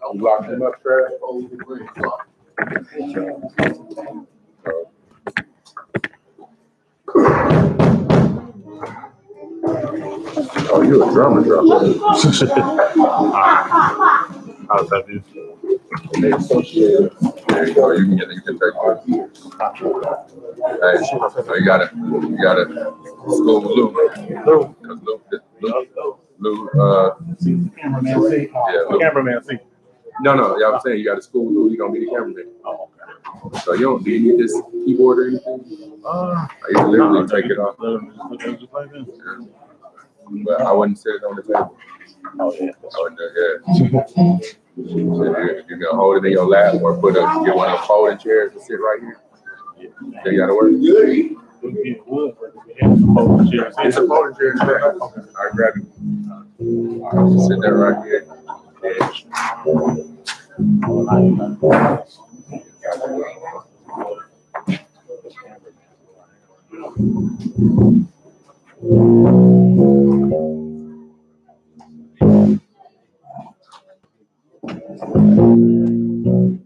You locked him up, Trav? Oh, you a drummer. How's that do? There you go. You can take one. Hey, so you gotta school Lou. Because Lou, See the cameraman see? yeah, Lou. Cameraman see. No, yeah, I'm saying you gotta school Lou. You gonna be the cameraman. Oh, okay. So do you need this keyboard or anything? You can literally take it off. Just like this. But I wouldn't sit it on the table. Oh, yeah. You can hold it in your lap or get one of the folding chairs to sit right here. They gotta work. It's a folding chair. All right, grab it. All right, just sit there right here.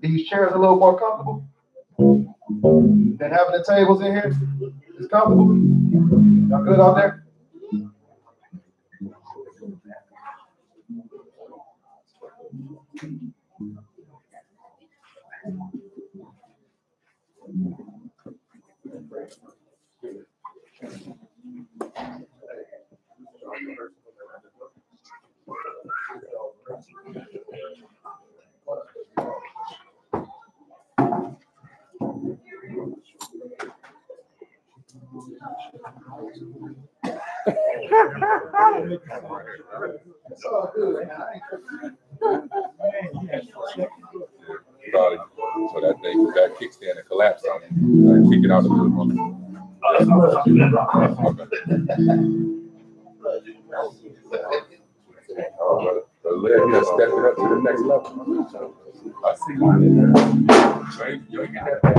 These chairs are a little more comfortable than having the tables in here. It's comfortable. Y'all good out there? It's all good. So that kickstand and collapsed on it. Kick it out of the room. So let him step it up to the next level. I see one in there. You ain't got that.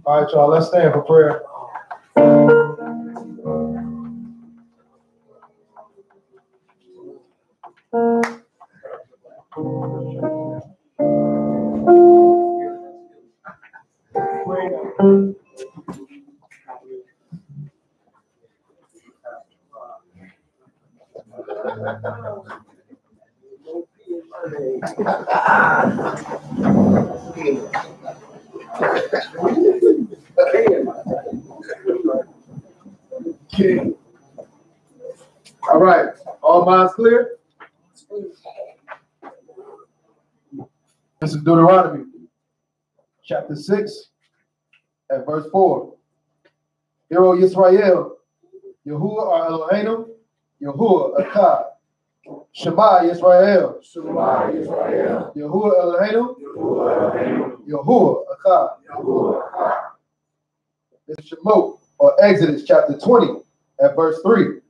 All right, y'all, let's stand for prayer. All right, all minds clear? This is Deuteronomy, chapter 6, at verse 4. Hear, O Yisrael, Yahuwah our Eloheinu, Yahuwah Echad. Shema Yisrael, Shema Yisrael, Yahuwah Eloheinu, Yahuwah Echad. This is Shemot, or Exodus chapter 20, at verse 3.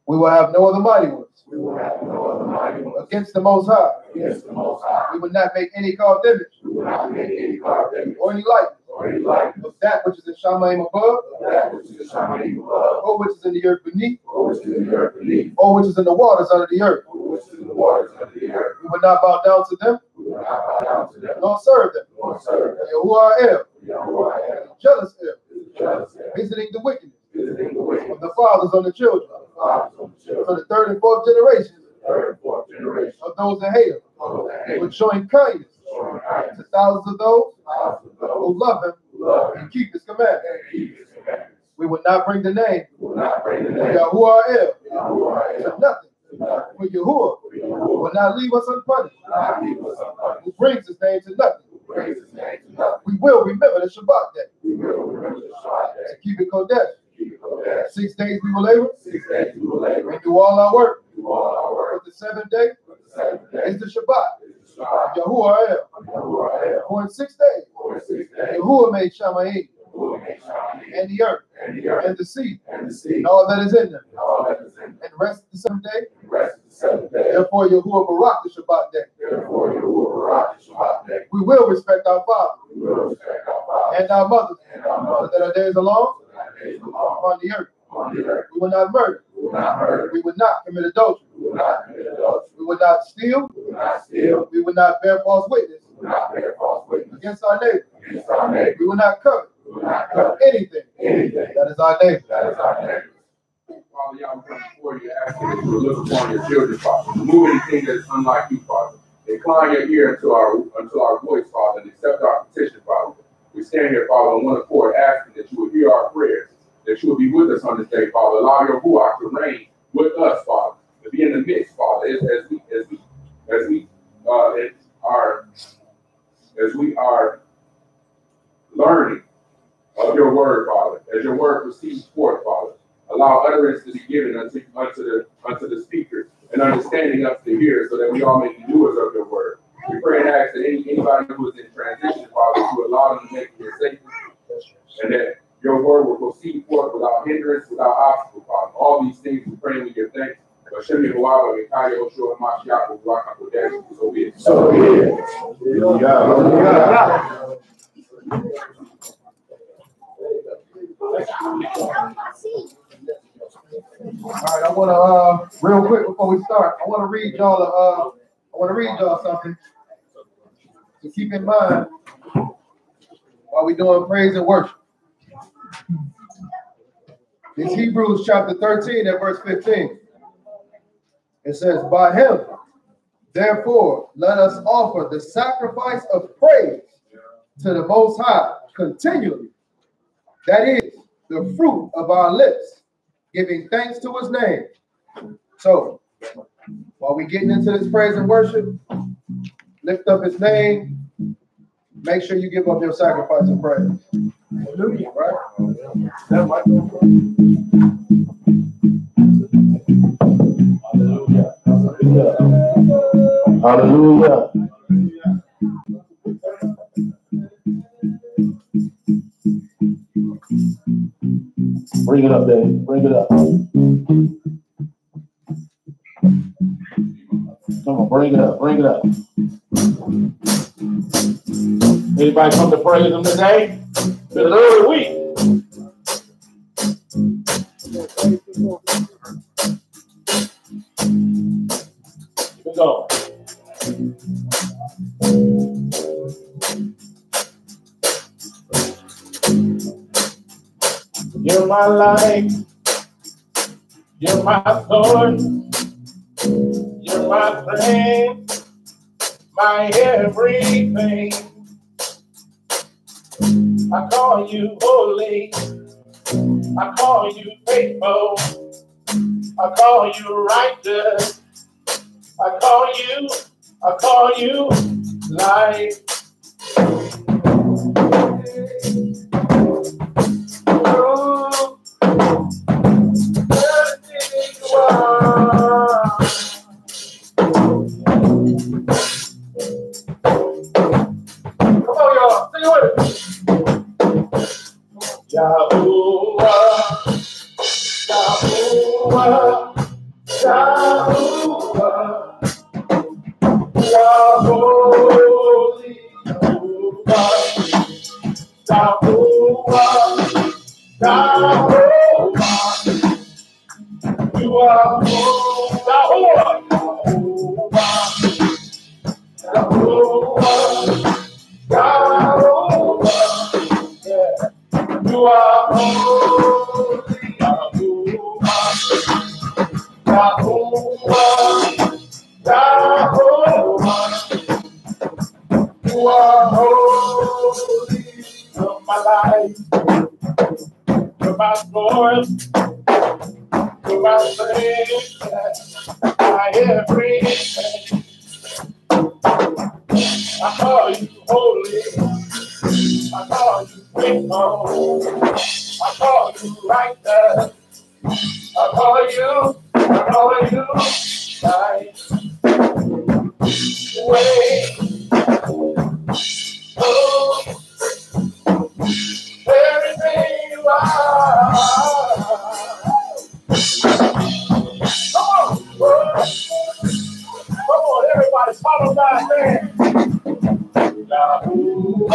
We will have no other mighty ones. Against the Most High. We will not make any carved image. Or any likeness. Of that which is in Shamayim above. Or which is in the earth beneath. Or which is in the waters under the earth. We will not bow down to them. Nor serve them. Yahuwah El. Jealous El. Visiting the wickedness of the fathers on the children. For the third and fourth generation of those that hate him, with showing kindness to thousands of those who love him and keep his commandments. We will not bring the name of Yahuwah El to nothing, for Yahuwah will not leave us unpunished, who brings his name to nothing. We will remember the Shabbat day to keep it Kodesh. 6 days we will labor and do all our work. But the seventh day is the Shabbat. Yahuwah El. For in 6 days, Yahuwah made Shamayim and the earth and the sea and all that is in them, and rest of the seventh day. Rest of the seventh day. Therefore, Yahuwah Barak the Shabbat day. Therefore, Yahuwah Barak the Shabbat day. We will respect our father We will respect our father and our mother, and our so mother, that our days are long so that our days are long upon the earth. on the earth. We will not murder. We will not murder. We will not commit adultery. We will not commit adultery. We will not steal. We will not steal. We will not bear false witness We will not bear false witness against our neighbor. against our neighbor. We will not covet We will not covet anything anything that is our neighbor. that is our neighbor. Father, y'all come before you, asking that you will look upon your children, Father. Remove anything that is unlike you, Father. Incline your ear unto our voice, Father, and accept our petition, Father. We stand here, Father, on one accord, asking that you will hear our prayers, that you will be with us on this day, Father. Allow your Ruach to reign with us, Father, to be in the midst, Father, as we are learning of your word, Father, as your word proceeds forth, Father. Allow utterance to be given unto the speaker and understanding us to hear, so that we all may be doers of your word. We pray and ask that anybody who is in transition, Father, to allow them to make it safe, and that your word will proceed forth without hindrance, without obstacle, Father. All these things we pray and we give thanks. So be it. So be it. All right, I want to real quick before we start, I want to read y'all something to keep in mind while we're doing praise and worship. It's Hebrews chapter 13 and verse 15. It says, by him, therefore, let us offer the sacrifice of praise to the Most High continually. That is the fruit of our lips, giving thanks to his name. So, while we're getting into this praise and worship, lift up his name. Make sure you give up your sacrifice of praise. Hallelujah, right? That might Hallelujah. Hallelujah. Bring it up, Dave. Bring it up. Come on, bring it up. Bring it up. Anybody come to praise him today? It's been an early week. Here we go. You're my life. You're my sword. You're my strength. My everything. I call you holy. I call you faithful. I call you righteous. I call you life. Oh, everything you are. Come on, y'all, sing it with me. Yahuwah, Yahuwah, Yahuwah. Holy, Yahuwah, Yahuwah, you are Yahuwah, Yahuwah, Yahuwah, yeah. You are holy, Yahuwah, Yahuwah. You are holy of my life. You're my sword. You're my strength. My everything. I call you holy. I call you faithful. I call you righteous. I call you life. Way. Oh, everything you are. Follow by man. Yahuwah.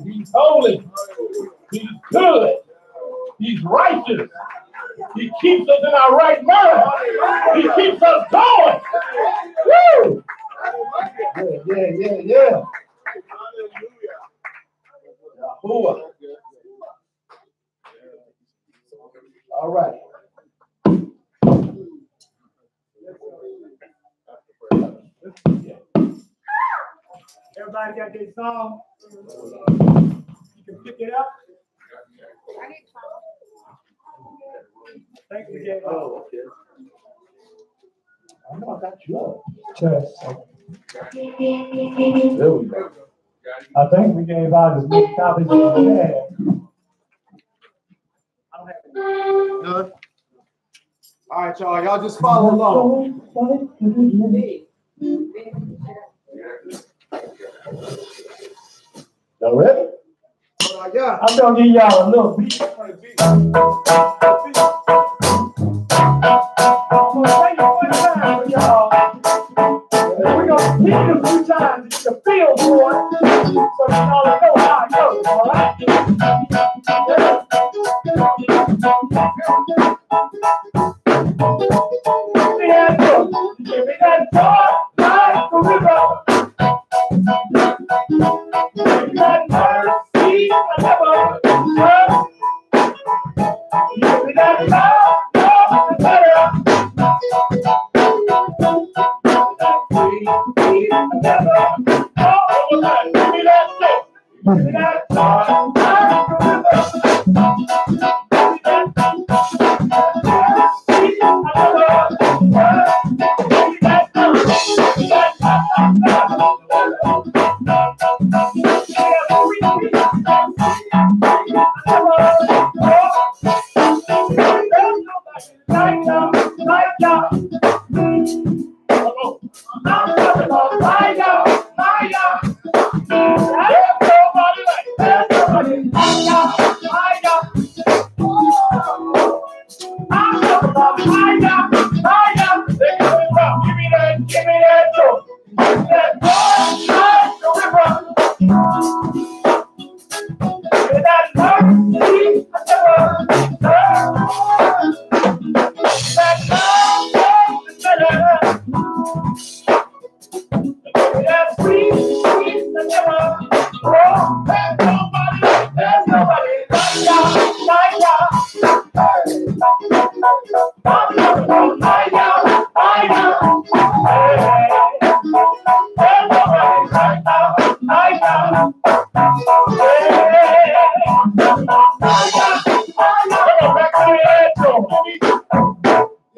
He's holy. He's good. He's righteous. He keeps us in our right mind. He keeps us going. Woo! Yeah. All right. Everybody got their song? You can pick it up. Thank you, Jay. Oh, okay. I know I got you up. Just. There we go. I think we gave out as many copies as we had. I don't have any. None. All right, y'all just follow along. Y'all ready? Yeah. I'm gonna give y'all a little beat. I'm gonna tell you one time for y'all. We're gonna hit it a few times. You can feel for it, so you all know how it goes. All right? Give me that joy like the river. Give me that mercy I never heard. Give me that love better. That sweet I never. Oh, give me that joy. Give me that joy like the river. Give me that mercy I never heard.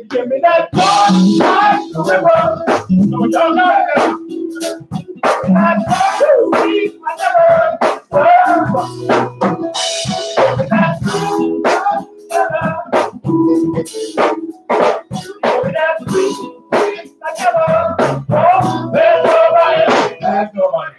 Give me that joy like the river. So y'all know that. That sweet I never heard. That sweet I never heard. There's nobody. There's nobody.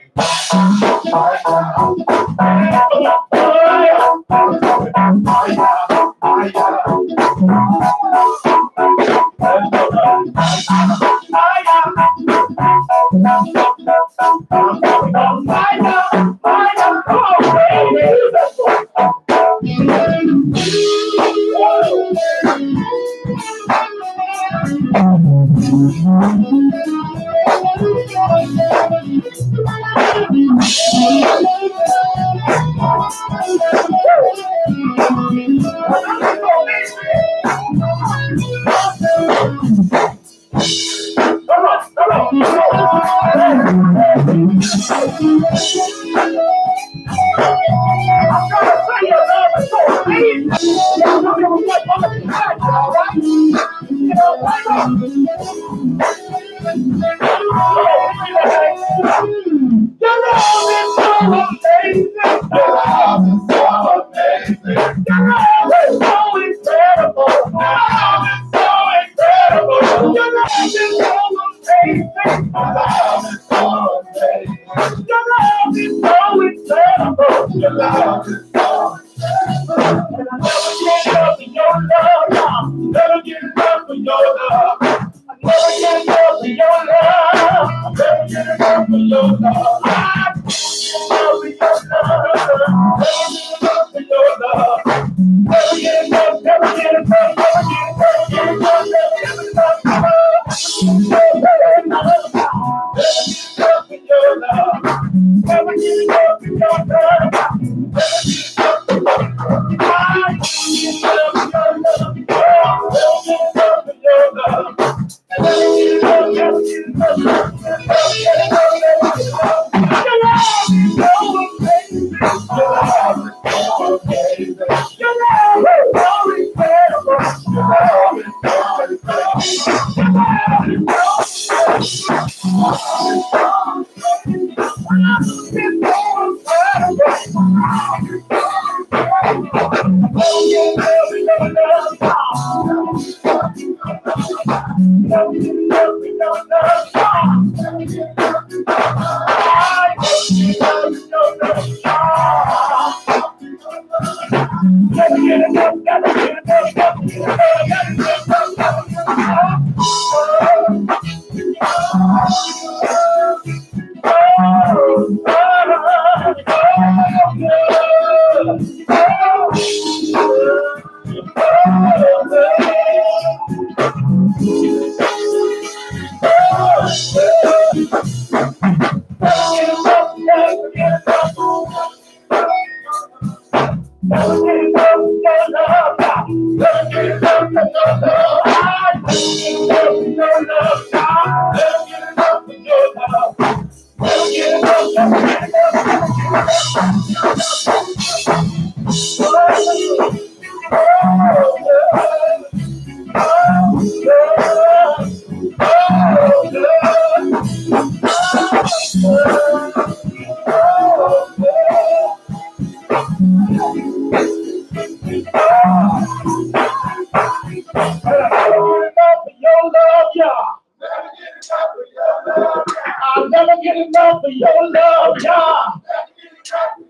I'll never get enough of your love, God.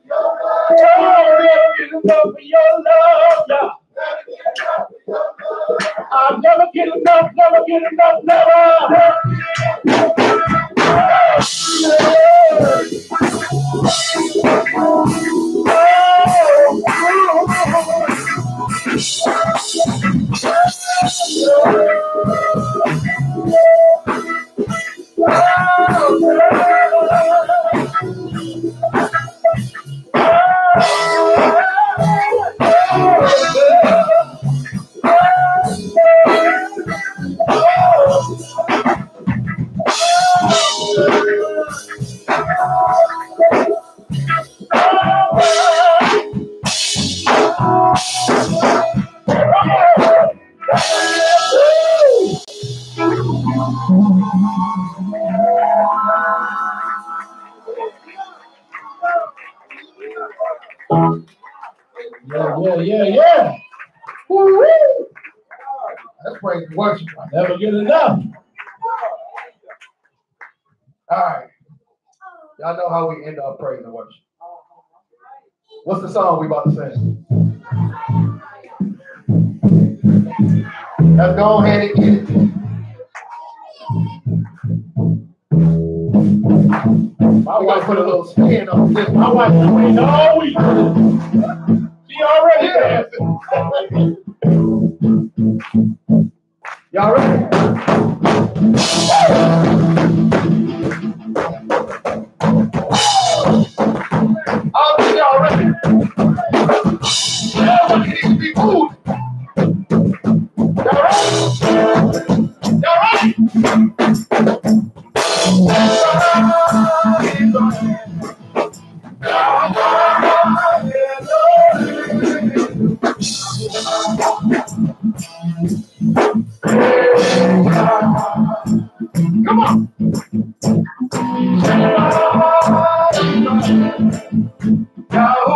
I'll never get enough of your love, God. I'll never get enough, never. Yeah. Woo-wee. That's praise and worship. I'll never get enough. All right. Y'all know how we end up praise and worship. What's the song we about to sing? Let's go ahead and get it. My wife put a little spin on this. My wife been waiting all week. She already dancing. Y'all ready? All of y'all ready? Everybody needs to be moved. Y'all ready? Y'all ready? Come on. Come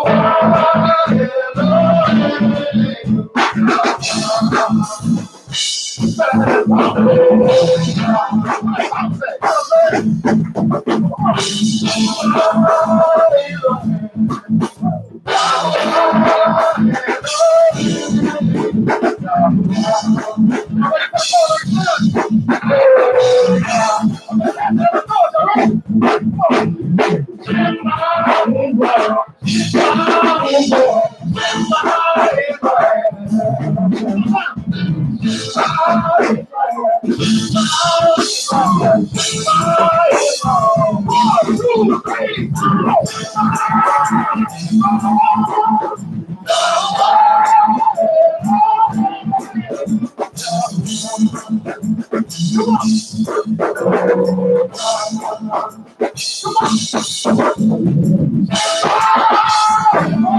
on.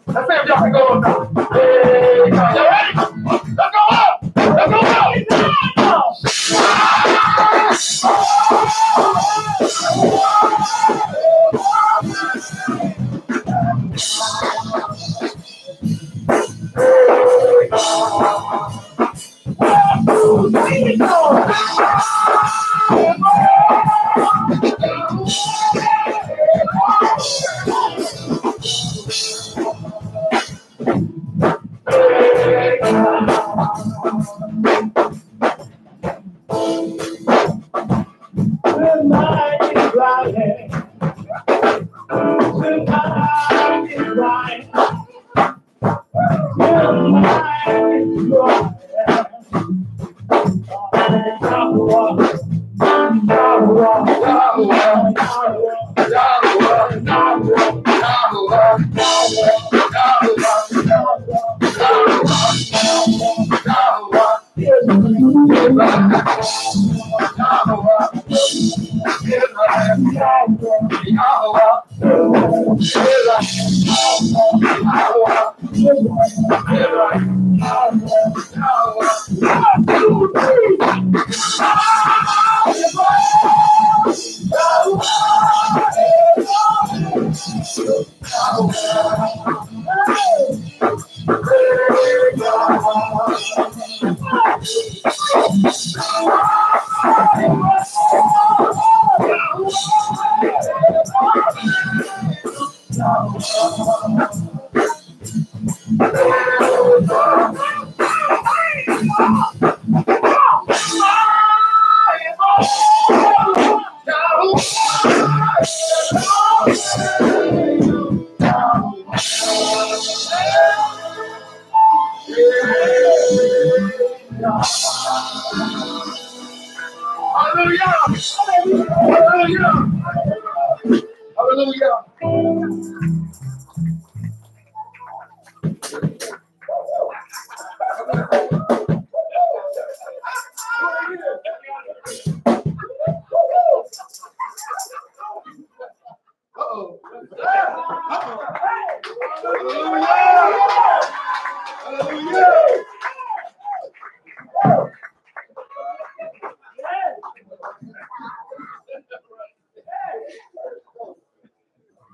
Let's see if y'all can go on now. Hey, y'all ready? Let's go up. Let's go up. Tonight is right. Tonight is right.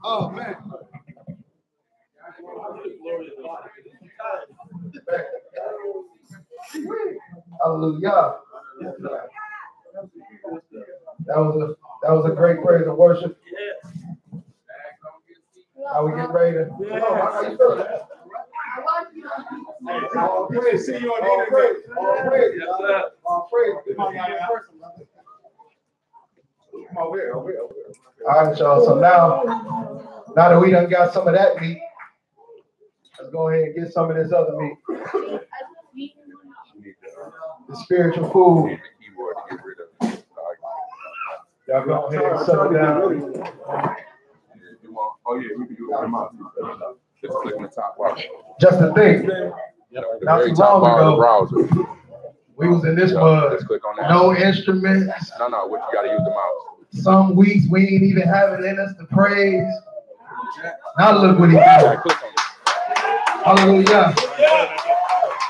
Oh, man. Hallelujah. That was a great praise and worship. How we get ready to? How you feeling? All praise. See you on all praise. All praise. All praise. All right, y'all. So now that we done got some of that meat, let's go ahead and get some of this other meat. The spiritual food. Y'all go ahead and settle down. Oh yeah, we can do it in my just click on the top bar. Just the thing. Not too long ago, we was in this mud. Let's click on that. No instruments. No, what you gotta use the mouse. Some weeks we ain't even have it in us to praise. Now look what he did. Hallelujah.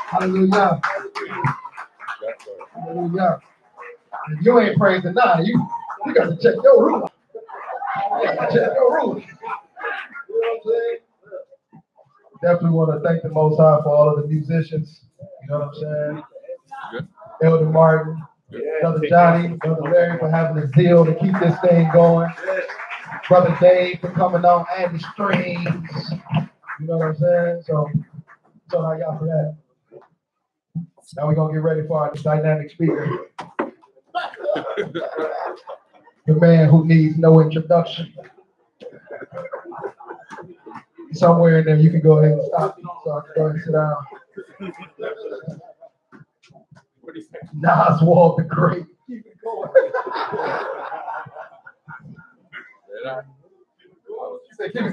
Hallelujah. Hallelujah. If you ain't praising now, you got to check your root. You got to check your root. You know what I'm saying? Definitely want to thank the Most High for all of the musicians. You know what I'm saying? Good. Elder Martin, Brother Johnny, Brother Larry for having the zeal to keep this thing going. Brother Dave for coming on and the strings. You know what I'm saying? So how y'all for that. Now we're going to get ready for our dynamic speaker. The man who needs no introduction. Somewhere in there, you can go ahead and stop me so I can go ahead and sit down. Nas Walt the Great. Keep it going.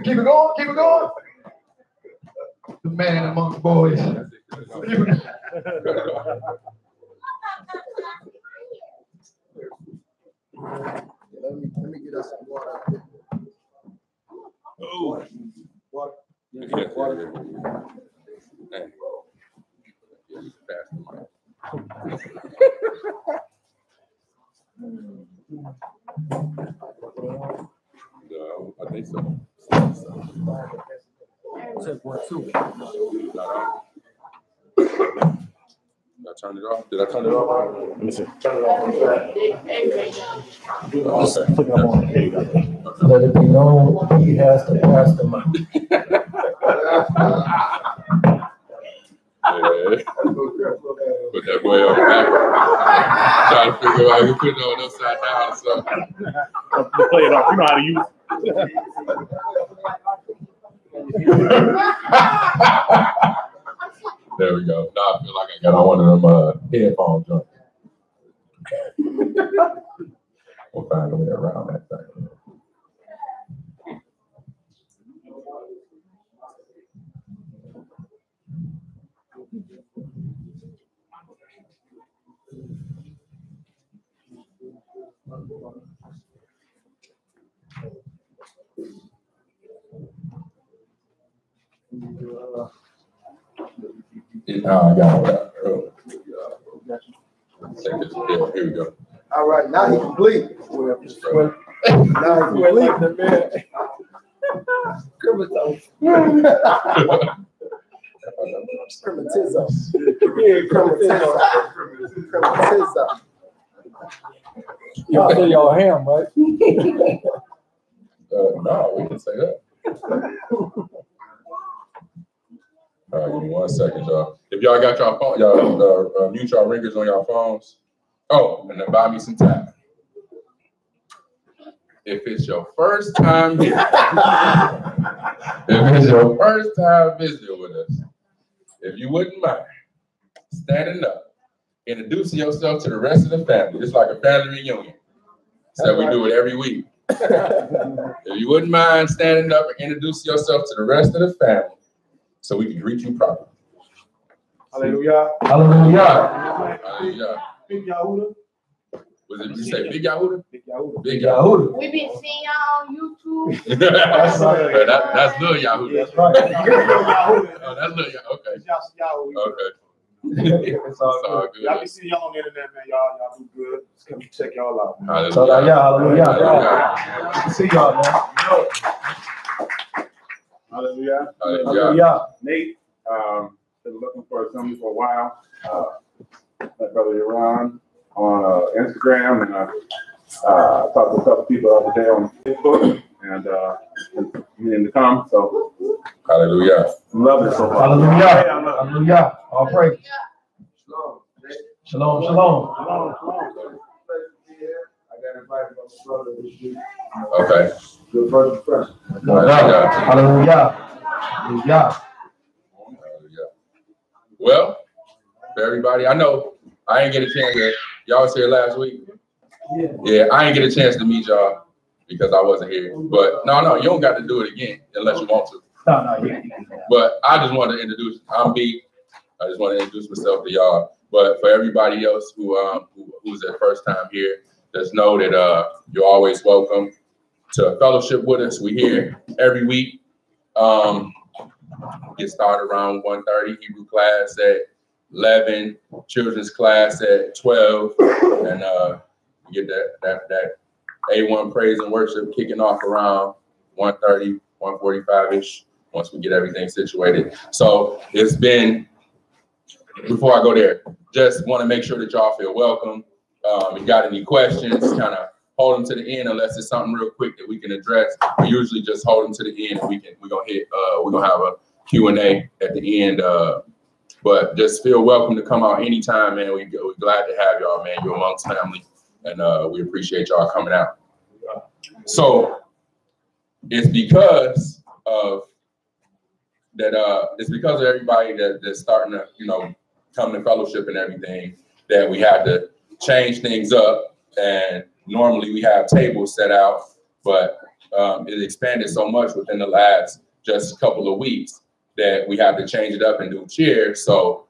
Keep it going. Keep it going. The man amongst boys. Get us some water. Oh. Water. Yeah. Hey. I think so. Check 1, 2. Did I turn it off? Did I turn it off? Let me see. Turn it off. Just click it up on. There you go. Let it be known he has to pass the mic. Yeah. Put that boy on the back. Trying to figure out who put it on upside down or something. Play it off. You know how to use There we go. Now I feel like I got on one of them headphone joints. We'll find a way around that thing. I got it. Here we go. All right, now he complete. Now he complete. Crematism. Crematism. Y'all say y'all ham, right? No, we can say that. All right, give me 1 second, y'all. If y'all got your phone, y'all mute y'all ringers on your phones. Oh, and then buy me some time. If it's your first time here, visiting with us, if you wouldn't mind standing up, introducing yourself to the rest of the family. It's like a family reunion. So we do it every week. If you wouldn't mind standing up and introducing yourself to the rest of the family, so we can greet you properly. Hallelujah. Hallelujah. Hallelujah. Big Yahuda. Was it, you say Big Yahuda? Big Yahuda. Big Yahuda. We've been seeing y'all on YouTube. That's Lil Yahuda. That's right. Oh, that's Lil Yahuda. Okay. Okay. It's all good. Y'all be seeing y'all on the internet, man. Y'all do good. Just come check y'all out. Hallelujah. Hallelujah. See y'all, man. Hallelujah. Hallelujah. Nate, been looking for something for a while. My brother Iran on Instagram, and talked to a couple people the other day on Facebook, and meaning to come. So, Hallelujah. love it so far. Hallelujah. Hallelujah. All praise. Shalom, shalom. Shalom. I got invited by my brother this week. Okay. Good first impression. Hallelujah. Hallelujah. Hallelujah. Well, for everybody, I know I ain't get a chance to, y'all was here last week. Yeah, I ain't get a chance to meet y'all because I wasn't here. But no, you don't got to do it again unless you want to. No, But I just want to introduce, I'm B. I just want to introduce myself to y'all. But for everybody else who's their first time here, just know that you're always welcome to fellowship with us. We here every week. Get started around 1:30, Hebrew class at 11, children's class at 12, and get that A1 praise and worship kicking off around 1:30, 1:45-ish, once we get everything situated. So it's been, before I go there, just want to make sure that y'all feel welcome. If you got any questions, kind of hold them to the end unless it's something real quick that we can address. We usually just hold them to the end, and we're gonna have a Q&A at the end. But just feel welcome to come out anytime, man. We're glad to have y'all, man. You're amongst family, and we appreciate y'all coming out. So it's because of that. It's because of everybody that's starting to, come to fellowship and everything, that we had to change things up. And normally we have tables set out, but it expanded so much within the last just a couple of weeks that we have to change it up and do chairs. So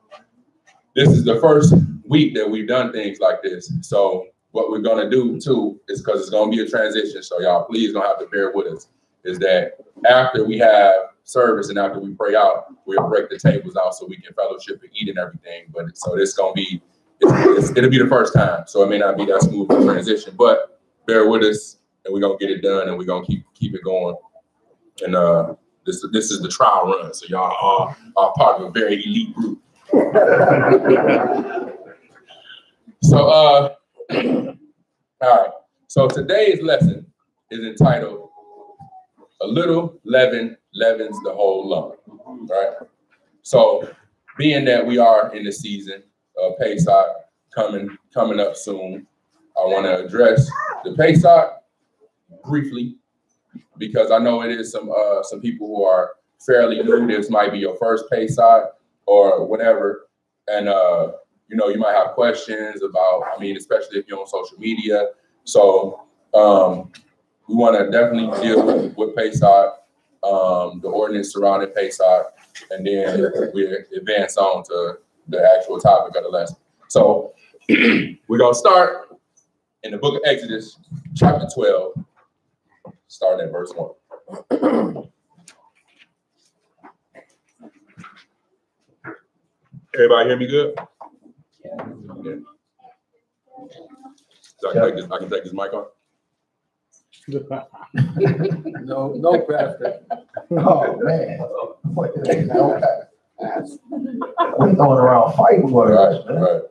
this is the first week that we've done things like this. So what we're gonna do too is, because it's gonna be a transition, so y'all please don't have to bear with us, is that after we have service and after we pray out, we'll break the tables out so we can fellowship and eat and everything. But so this gonna be, it'll be the first time, so it may not be that smooth of a transition, but bear with us and we're gonna get it done and we're gonna keep it going. And this is the trial run, so y'all are part of a very elite group. So all right, so today's lesson is entitled "A Little Leaven Leavens the Whole Lump." Right. So being that we are in the season of Pesach coming up soon, I want to address the Pesach briefly, because I know it is some people who are fairly new. This might be your first Pesach or whatever, and you know, you might have questions about, I mean, especially if you're on social media. So we want to definitely deal with Pesach, the ordinance surrounding Pesach, and then we advance on to the actual topic of the lesson. So we're going to start in the book of Exodus, chapter 12, starting at verse 1. Everybody hear me good? Yeah. So I can take this mic off? No, Pastor. Oh, man. We throwing around fighting words, man. Right.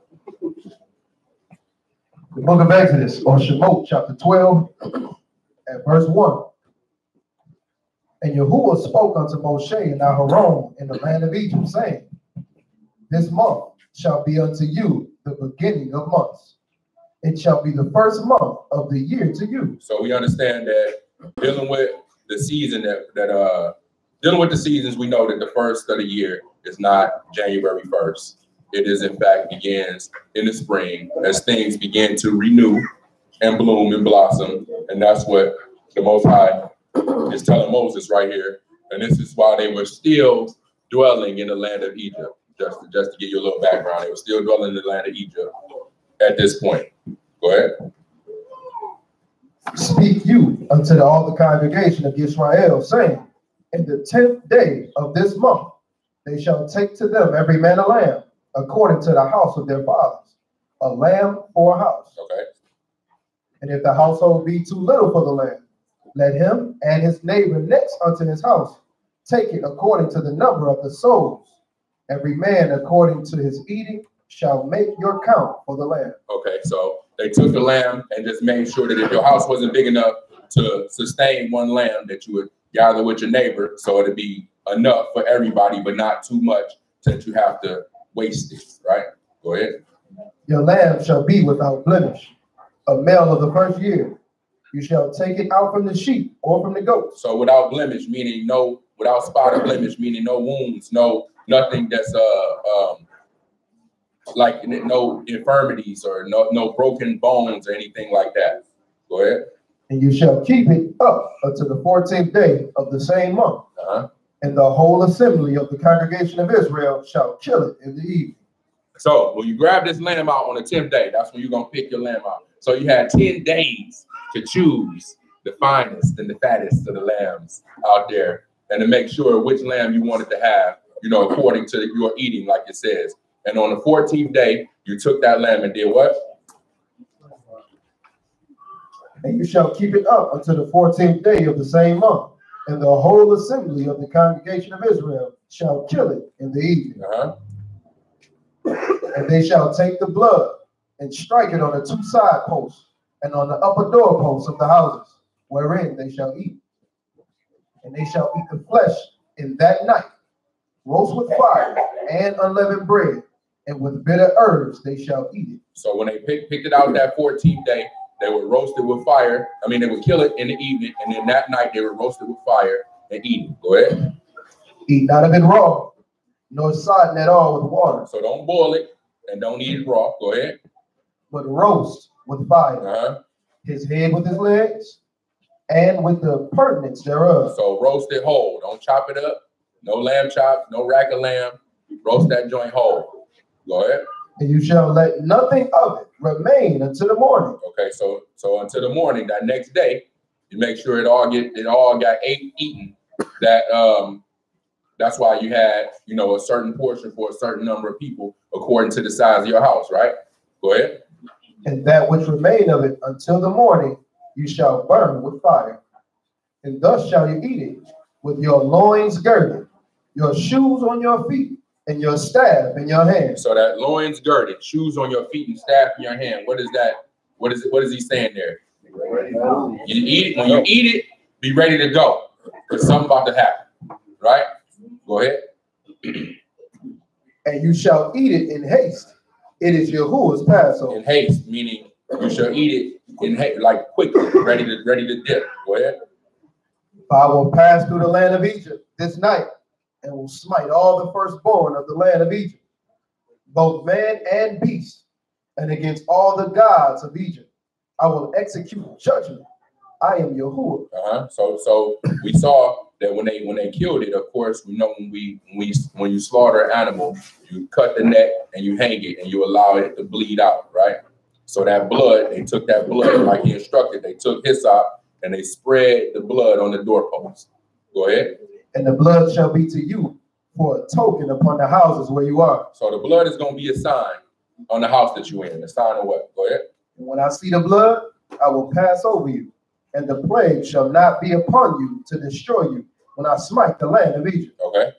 The book of Exodus, or Shemot, chapter 12, at verse 1. And Yahuwah spoke unto Moshe and Aharon in the land of Egypt, saying, This month shall be unto you the beginning of months. It shall be the first month of the year to you. So we understand that dealing with the season dealing with the seasons, we know that the first of the year is not January 1st. It is, in fact, begins in the spring as things begin to renew and bloom and blossom. And that's what the Most High is telling Moses right here. And this is why they were still dwelling in the land of Egypt. Just to give you a little background, they were still dwelling in the land of Egypt at this point. Go ahead. Speak you unto all the congregation of Israel, saying, In the 10th day of this month, they shall take to them every man a lamb, according to the house of their fathers, a lamb for a house. Okay. And if the household be too little for the lamb, let him and his neighbor next unto his house take it according to the number of the souls. Every man according to his eating shall make your count for the lamb. Okay, so they took the lamb and just made sure that if your house wasn't big enough to sustain one lamb, that you would gather with your neighbor, so it'd be enough for everybody, but not too much that you have to waste it, right? Go ahead. Your lamb shall be without blemish, a male of the first year. You shall take it out from the sheep or from the goats. So without blemish, meaning without spot or blemish, meaning no wounds, nothing that's like no infirmities or no broken bones or anything like that. Go ahead. And you shall keep it up until the 14th day of the same month. And the whole assembly of the congregation of Israel shall kill it in the evening. So when you grab this lamb out on the 10th day, that's when you're going to pick your lamb out. So you had 10 days to choose the finest and the fattest of the lambs out there and to make sure which lamb you wanted to have, according to your eating, like it says. And on the 14th day, you took that lamb and did what? And you shall keep it up until the 14th day of the same month. And the whole assembly of the congregation of Israel shall kill it in the evening. And they shall take the blood and strike it on the 2 side posts and on the upper door posts of the houses, wherein they shall eat. And they shall eat the flesh in that night, roast with fire and unleavened bread, and with bitter herbs they shall eat it. So when they picked it out that 14th day, they would roast it with fire. They would kill it in the evening, and then that night they would roast it with fire and eat it. Go ahead. Eat none of it raw, nor sodden at all with water. So don't boil it and don't eat it raw. Go ahead. But roast with fire, his head with his legs, and with the purtenance thereof. So roast it whole. Don't chop it up. No lamb chops, no rack of lamb. Roast that joint whole. Go ahead. And you shall let nothing of it remain until the morning. Okay, so until the morning, that next day, you make sure it all got eaten. That's why you had, a certain portion for a certain number of people according to the size of your house, right? Go ahead. And that which remain of it until the morning, you shall burn with fire. And thus shall you eat it, with your loins girded, your shoes on your feet, and your staff in your hand. So that loins girded, shoes on your feet, and staff in your hand. What is that? What is he saying there? You eat it. When you eat it, be ready to go, because something about to happen, right? Go ahead. And you shall eat it in haste. It is Yahuwah's Passover. In haste, meaning you shall eat it in haste, like quickly, ready to dip. Go ahead. I will pass through the land of Egypt this night, and will smite all the firstborn of the land of Egypt, both man and beast, and against all the gods of Egypt I will execute judgment. I am Yahuwah. So we saw that when they killed it, of course, we know when you slaughter an animal, you cut the neck and you hang it and you allow it to bleed out, right? So that blood, they took that blood like he instructed. They took hyssop and they spread the blood on the doorpost. Go ahead. And the blood shall be to you for a token upon the houses where you are. So the blood is going to be a sign on the house that you're in. A sign of what? Go ahead. And when I see the blood, I will pass over you, and the plague shall not be upon you to destroy you when I smite the land of Egypt. Okay.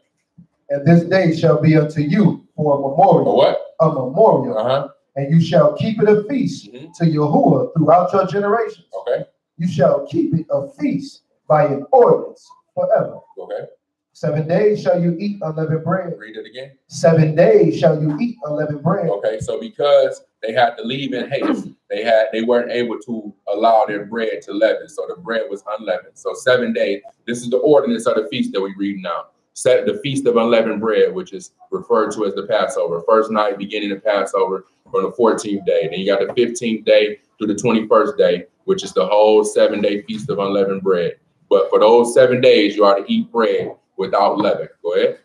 And this day shall be unto you for a memorial. For what? A memorial. And you shall keep it a feast to Yahuwah throughout your generations. Okay. You shall keep it a feast by an ordinance forever. Okay. 7 days shall you eat unleavened bread. Read it again. 7 days shall you eat unleavened bread. Okay, so because they had to leave in haste, they weren't able to allow their bread to leaven, so the bread was unleavened. So 7 days. This is the ordinance of the feast that we read now. Set the feast of unleavened bread, which is referred to as the Passover. First night beginning of Passover from the 14th day. Then you got the 15th day through the 21st day, which is the whole 7-day feast of unleavened bread. But for those 7 days, you are to eat bread without leaven. Go ahead.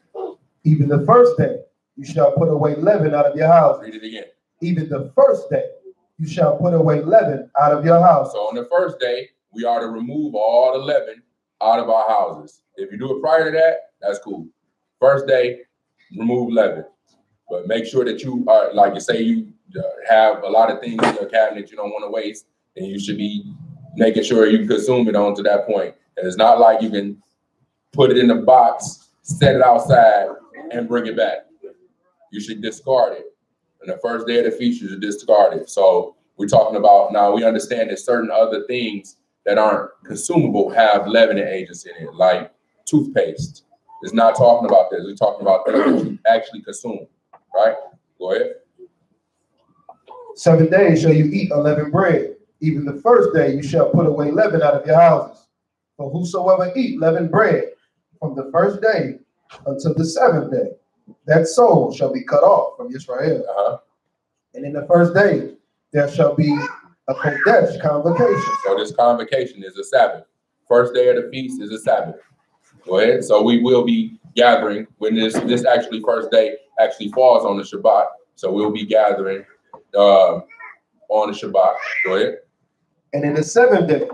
Even the first day, you shall put away leaven out of your house. Read it again. Even the first day, you shall put away leaven out of your house. So on the first day, we are to remove all the leaven out of our houses. If you do it prior to that, that's cool. First day, remove leaven. But make sure that you are, like you say, you have a lot of things in your cabinet you don't want to waste, and you should be making sure you consume it on to that point. And it's not like you can put it in a box, set it outside, and bring it back. You should discard it. And the first day of the feast, you should discard it. So we're talking about, now we understand that certain other things that aren't consumable have leavening agents in it, like toothpaste. It's not talking about this. We're talking about things that you actually consume, right? Go ahead. 7 days shall you eat unleavened bread. Even the first day you shall put away leaven out of your houses. For whosoever eat leavened bread from the first day until the 7th day, that soul shall be cut off from Israel. And in the first day there shall be a Kodesh convocation. So this convocation is a Sabbath. First day of the feast is a Sabbath. Go ahead. So we will be gathering when this actually first day actually falls on the Shabbat. So we'll be gathering on the Shabbat. Go ahead. And in the 7th day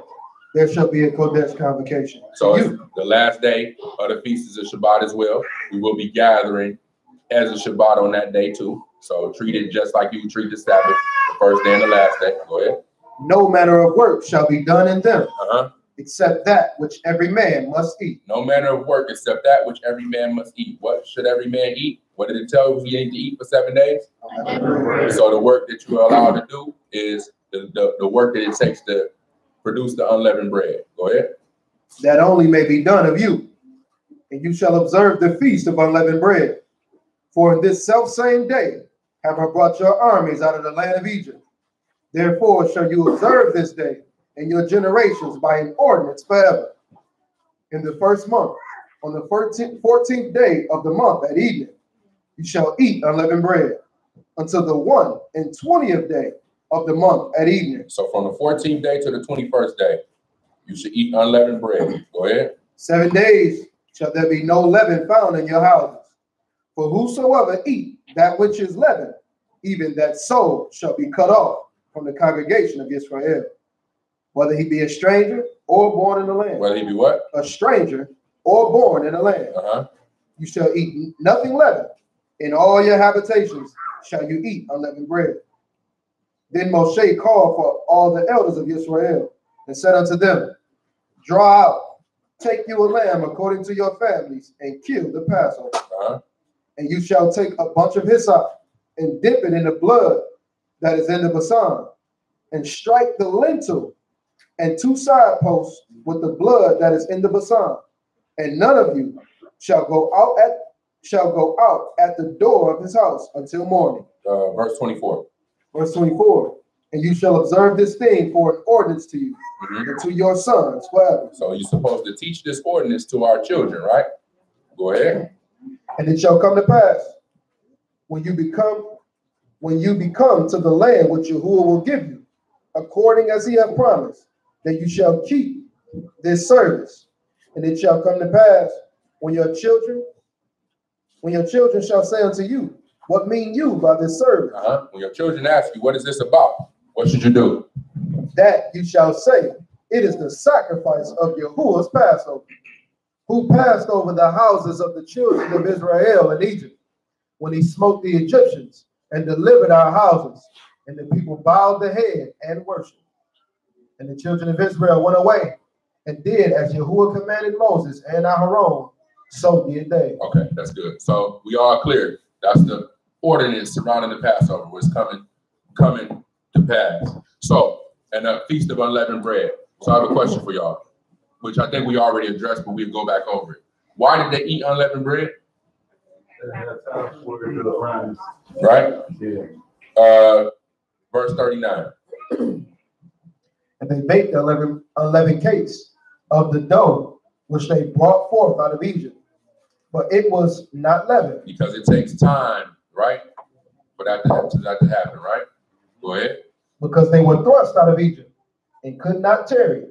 there shall be a Kodesh convocation. So the last day of the feast is a Shabbat as well. We will be gathering as a Shabbat on that day too. So treat it just like you would treat the Sabbath, the first day and the last day. Go ahead. No manner of work shall be done in them, except that which every man must eat. No manner of work except that which every man must eat. What should every man eat? What did it tell us we need to eat for 7 days? So the work that you are allowed to do is the work that it takes to produce the unleavened bread. Go ahead. That only may be done of you, and you shall observe the feast of unleavened bread. For in this selfsame day have I brought your armies out of the land of Egypt. Therefore shall you observe this day in your generations by an ordinance forever. In the first month, on the 14th day of the month at evening, you shall eat unleavened bread until the 21st day of the month at evening. So from the 14th day to the 21st day, you should eat unleavened bread. Go ahead. 7 days shall there be no leaven found in your houses. For whosoever eat that which is leavened even that soul shall be cut off from the congregation of Israel, whether he be a stranger or born in the land. Whether he be what? A stranger or born in the land. You shall eat nothing leavened. In all your habitations shall you eat unleavened bread. Then Moshe called for all the elders of Israel and said unto them, draw out, take you a lamb according to your families, and kill the Passover. And you shall take a bunch of hyssop and dip it in the blood that is in the basin, and strike the lintel and 2 side posts with the blood that is in the basin. And none of you shall go out at the door of his house until morning. Verse 24. Verse 24. And you shall observe this thing for an ordinance to you and to your sons forever. So you're supposed to teach this ordinance to our children, right? Go ahead. And it shall come to pass when you become to the land which Yahuwah will give you, according as he hath promised, that you shall keep this service. And it shall come to pass when your children shall say unto you, what mean you by this service? When your children ask you, what is this about? What should you do? That you shall say, it is the sacrifice of Yahuwah's Passover, who passed over the houses of the children of Israel in Egypt, when he smote the Egyptians and delivered our houses. And the people bowed their head and worshiped. And the children of Israel went away and did as Yahuwah commanded Moses and Aaron, so did they. Okay, that's good. So we are clear. That's the ordinance surrounding the Passover was coming to pass. So, and the Feast of Unleavened Bread. So I have a question for y'all, which I think we already addressed, but we'll go back over it. Why did they eat unleavened bread? Right? Yeah. Verse 39. And they baked unleavened cakes of the dough which they brought forth out of Egypt, but it was not leavened. Because it takes time, right, for that to happen, right? Go ahead. Because they were thrust out of Egypt and could not tarry,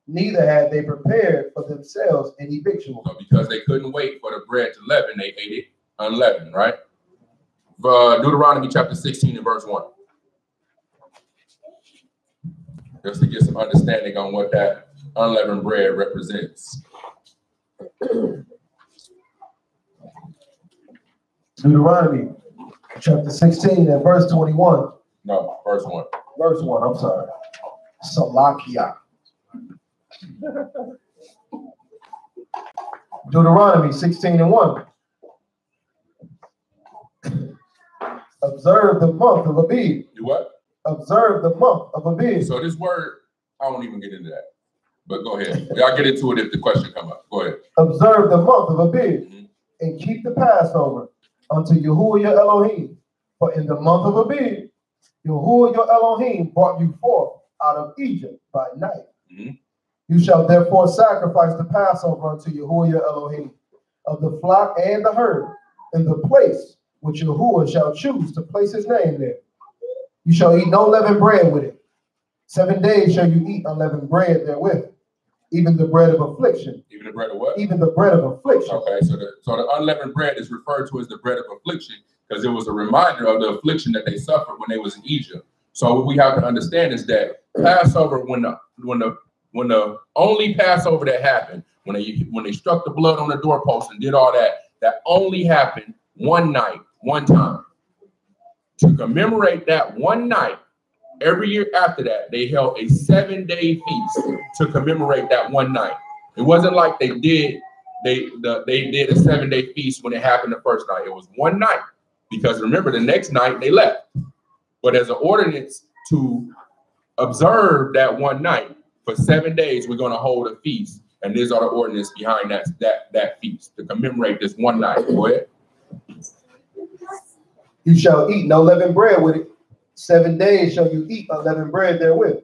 neither had they prepared for themselves any victual. So because they couldn't wait for the bread to leaven, they ate it unleavened, right? Deuteronomy chapter 16 and verse 1. Just to get some understanding on what that unleavened bread represents. Deuteronomy chapter 16 and verse 21. No, verse 1. Verse 1, I'm sorry. Salakia. Deuteronomy 16 and 1. Observe the month of Abib. Do what? Observe the month of Abib. So this word, I won't even get into that. But go ahead. I'll get into it if the question come up. Go ahead. Observe the month of Abib and keep the Passover unto Yahuwah your Elohim. For in the month of Abib, Yahuwah your Elohim brought you forth out of Egypt by night. You shall therefore sacrifice the Passover unto Yahuwah your Elohim of the flock and the herd in the place which Yahuwah shall choose to place his name there. You shall eat no leavened bread with it. 7 days shall you eat unleavened bread therewith, even the bread of affliction. Even the bread of what? Even the bread of affliction. Okay, so the unleavened bread is referred to as the bread of affliction because it was a reminder of the affliction that they suffered when they was in Egypt. So what we have to understand is that Passover, when the only Passover that happened, when they struck the blood on the doorpost and did all that, that only happened one night, one time. To commemorate that one night, every year after that, they held a 7-day feast to commemorate that one night. It wasn't like they did a 7-day feast when it happened the first night. It was one night because remember the next night they left. But as an ordinance to observe that one night for 7 days, we're going to hold a feast, and these are the ordinance behind that feast to commemorate this one night. Go ahead. You shall eat no leavened bread with it. 7 days shall you eat unleavened bread therewith,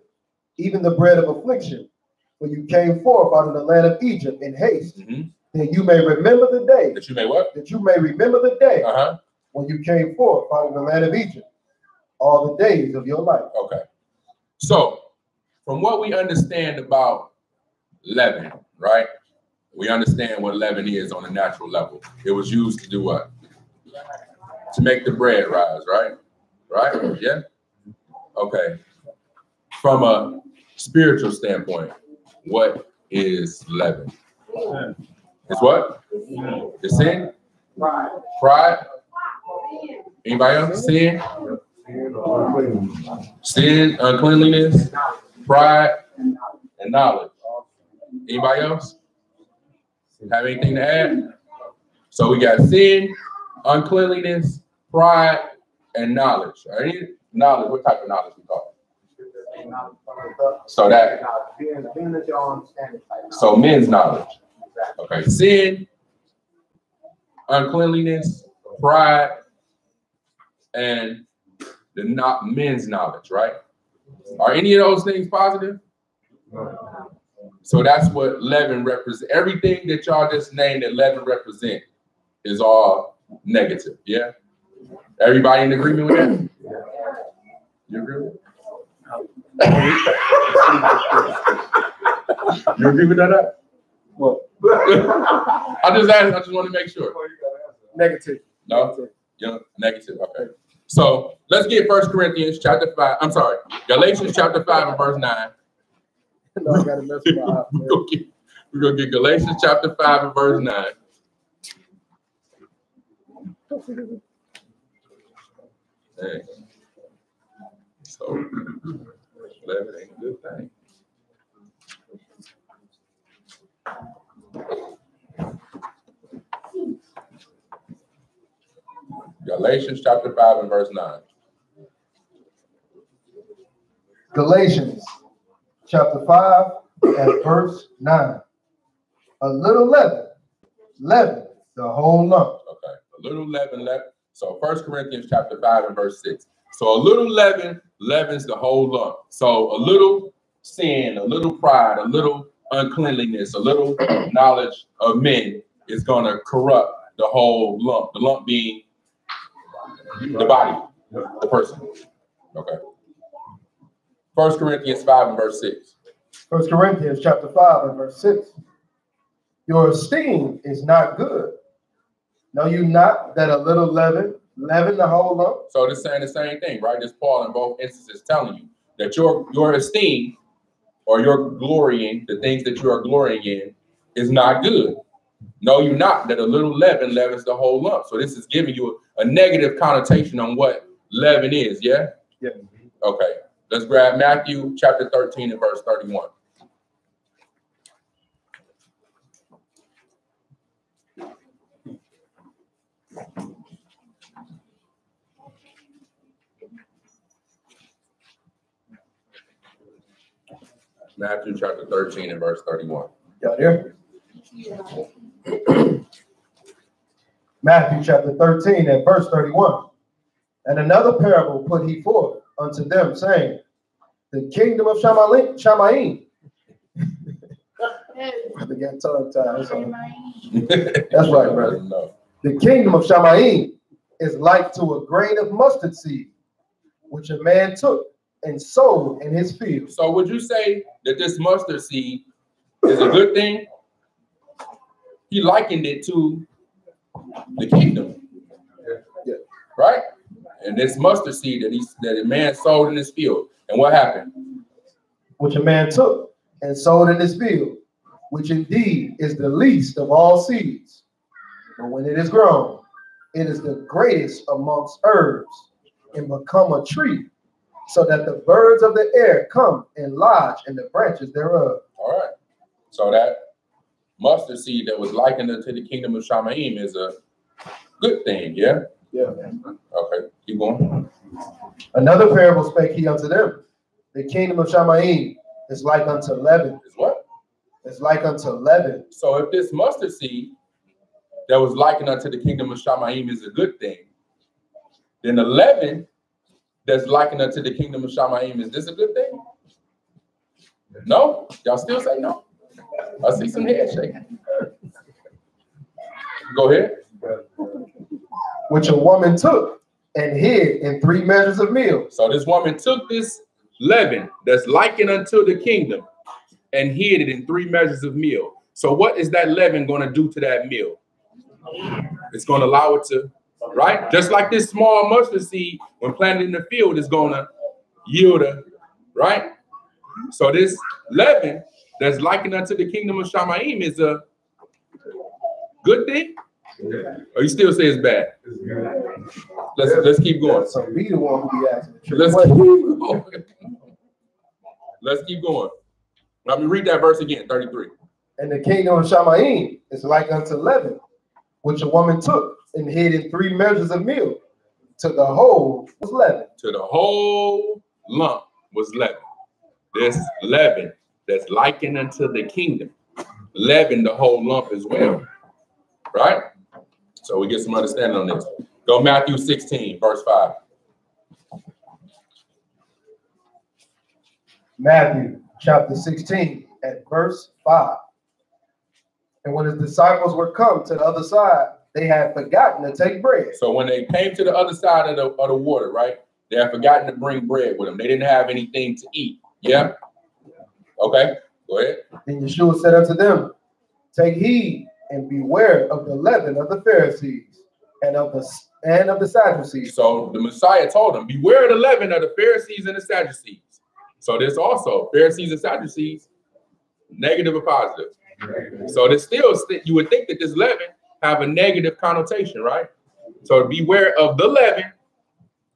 even the bread of affliction, when you came forth out of the land of Egypt in haste, that you may remember the day. That you may what? That you may remember the day when you came forth out of the land of Egypt, all the days of your life. Okay. So, from what we understand about leaven, right? We understand what leaven is on a natural level. It was used to do what? To make the bread rise, right? right? Yeah. Okay. From a spiritual standpoint, what is leaven? It's what? It's sin? Pride? Anybody else? Sin? Sin, uncleanliness, pride, and knowledge. Anybody else? Have anything to add? So we got sin, uncleanliness, pride, and knowledge. Any knowledge? What type of knowledge we call it? So that. So men's knowledge. Okay. Sin, uncleanliness, pride, and the not men's knowledge. Right? Are any of those things positive? So that's what leaven represents. Everything that y'all just named that leaven represent is all negative. Yeah. Everybody in agreement with that? You agree with that? You agree with that? What? I just asked, I just want to make sure. Negative. No? Yeah, negative. Okay. So let's get 1 Corinthians chapter 5. I'm sorry, Galatians chapter 5 and verse 9. No, I gotta mess with my eye, man. We're gonna get Galatians chapter 5 and verse 9. Hey. So leaven ain't a good thing. Galatians chapter 5 and verse 9. Galatians chapter 5 and verse 9. A little leaven the whole lump. Okay, a little leaven. So 1 Corinthians chapter 5 and verse 6. So a little leaven leavens the whole lump. So a little sin, a little pride, a little uncleanliness, a little knowledge of men is going to corrupt the whole lump. The lump being the body, the person. Okay. 1 Corinthians 5 and verse 6. 1 Corinthians chapter 5 and verse 6. Your esteem is not good. Know you not that a little leaven the whole lump? So it's saying the same thing, right? This Paul in both instances telling you that your esteem or your glorying, the things that you are glorying in, is not good. Know you not that a little leaven leavens the whole lump. So this is giving you a negative connotation on what leaven is, yeah? Yeah. Okay. Let's grab Matthew chapter 13 and verse 31. Matthew chapter 13 and verse 31. Y'all there? Matthew chapter 13 and verse 31. And another parable put he forth unto them, saying, the kingdom of Shamayim. I got tongue-tied. That's right, brother. No. The kingdom of Shamayim is like to a grain of mustard seed, which a man took and sowed in his field. So would you say that this mustard seed is a good thing? He likened it to the kingdom. Yeah. Right? And this mustard seed that a man sowed in his field. And what happened? Which a man took and sowed in his field, which indeed is the least of all seeds. But when it is grown, it is the greatest amongst herbs and become a tree, so that the birds of the air come and lodge in the branches thereof. All right. So that mustard seed that was likened unto the kingdom of Shamayim is a good thing, yeah? Yeah. Okay, keep going. Another parable spake he unto them. The kingdom of Shamayim is like unto leaven. Is what? It's like unto leaven. So if this mustard seed that was likened unto the kingdom of Shamayim is a good thing, then the leaven that's likened unto the kingdom of Shamayim, is this a good thing? No? Y'all still say no? I see some head shaking. Go ahead. Which a woman took and hid in 3 measures of meal. So this woman took this leaven that's likened unto the kingdom and hid it in 3 measures of meal. So what is that leaven going to do to that meal? It's going to allow it to right? Just like this small mustard seed, when planted in the field, is going to yield a, right? So this leaven that's likened unto the kingdom of Shamayim is a good thing? Or you still say it's bad? Let's keep going. So be the one who be asking. Let's keep going. Let's keep going. Let me read that verse again, 33. And the kingdom of Shamayim is like unto leaven, which a woman took and hid in 3 measures of meal. To the whole was leaven. To the whole lump was leaven. This leaven that's likened unto the kingdom. Leaven the whole lump as well. Right? So we get some understanding on this. Go Matthew 16, verse 5. Matthew chapter 16 at verse 5. And when his disciples were come to the other side, they had forgotten to take bread. So when they came to the other side of the water, right? They had forgotten to bring bread with them. They didn't have anything to eat. Yeah? Okay, go ahead. Then Yeshua said unto them, take heed and beware of the leaven of the Pharisees and of the Sadducees. So the Messiah told them, beware of the leaven of the Pharisees and the Sadducees. So there's also Pharisees and Sadducees, negative or positive. So there's still, you would think that this leaven have a negative connotation, right? So beware of the leaven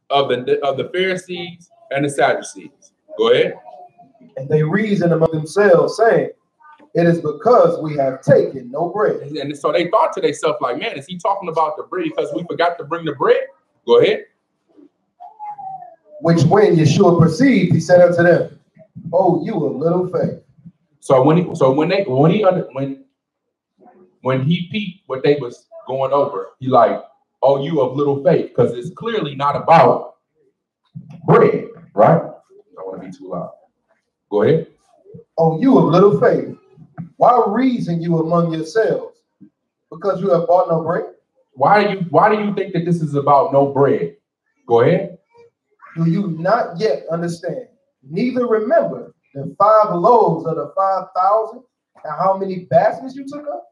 of the Pharisees and the Sadducees. Go ahead. And they reasoned among themselves, saying, it is because we have taken no bread. And so they thought to themselves, like, man, is he talking about the bread because we forgot to bring the bread? Go ahead. Which when Yeshua perceived, he said unto them, oh, you of little faith. So when he peeped what they was going over, he like, oh, you of little faith, because it's clearly not about bread, right? I don't want to be too loud. Go ahead. Oh, you of little faith. Why reason you among yourselves? Because you have bought no bread? Why do you think that this is about no bread? Go ahead. Do you not yet understand? Neither remember the 5 loaves of the 5,000 and how many baskets you took up?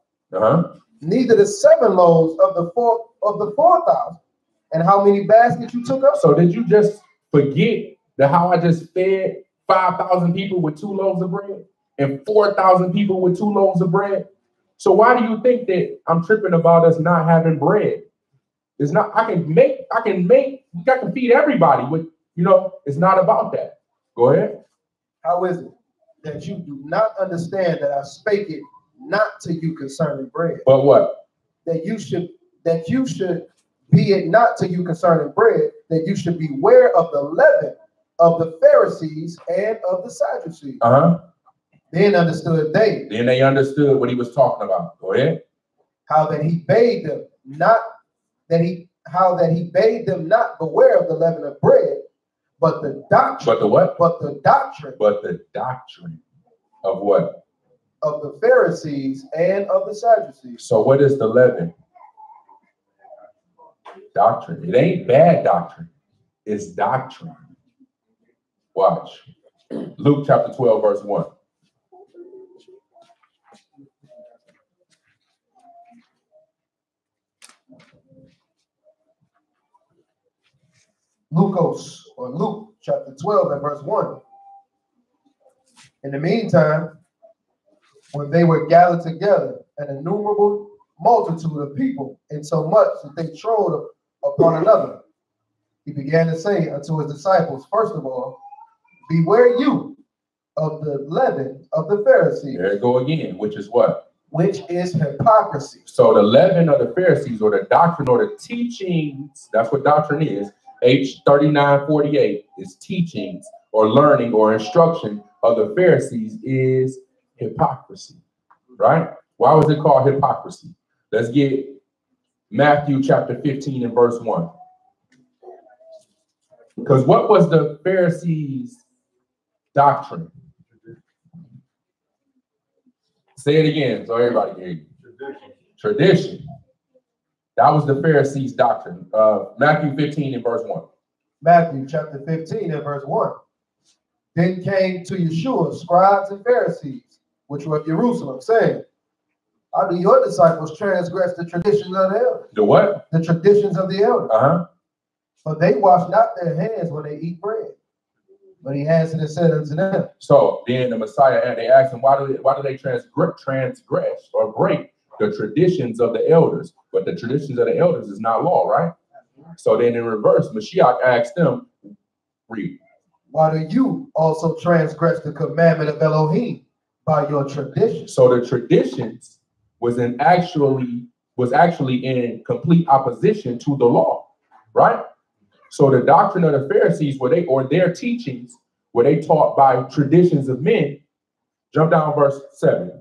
Neither the 7 loaves of the 4,000 and how many baskets you took up? So did you just forget that how I just fed 5,000 people with 2 loaves of bread and 4,000 people with 2 loaves of bread? So why do you think that I'm tripping about us not having bread? It's not, I can feed everybody with, it's not about that. Go ahead. How is it that you do not understand that I spake it not to you concerning bread? But what? That you should be it not to you concerning bread, that you should beware of the leaven of the Pharisees and of the Sadducees. Then understood they. Then they understood what he was talking about. Go ahead. How that he bade them not beware of the leaven of bread, but the doctrine. But the what? But the doctrine. But the doctrine of what? Of the Pharisees and of the Sadducees. So what is the leaven? Doctrine. It ain't bad doctrine. It's doctrine. Watch. Luke chapter 12, verse 1. Luke chapter 12 and verse 1. In the meantime, when they were gathered together, an innumerable multitude of people, insomuch that they trod upon another, he began to say unto his disciples, first of all, beware you of the leaven of the Pharisees. There you go again, which is what? Which is hypocrisy. So the leaven of the Pharisees, or the doctrine, or the teachings, that's what doctrine is. H3948 is teachings or learning or instruction of the Pharisees is hypocrisy, right? Why was it called hypocrisy? Let's get Matthew chapter 15 and verse 1. Because what was the Pharisees' doctrine? Say it again so everybody can hear you. Tradition. That was the Pharisees' doctrine. Matthew 15 and verse 1. Matthew chapter 15 and verse 1. Then came to Yeshua scribes and Pharisees, which were of Jerusalem, saying, How do your disciples transgress the traditions of the elders? The what? The traditions of the elders. Uh-huh. For they wash not their hands when they eat bread. But he answered and said unto them. So then the Messiah, and they asked him, why do they transgress or break the traditions of the elders? But the traditions of the elders is not law, right? So then in reverse, Mashiach asked them, read. Why do you also transgress the commandment of Elohim by your traditions? So the traditions was actually in complete opposition to the law, right? So the doctrine of the Pharisees, their teachings, where they taught by traditions of men, jump down verse 7.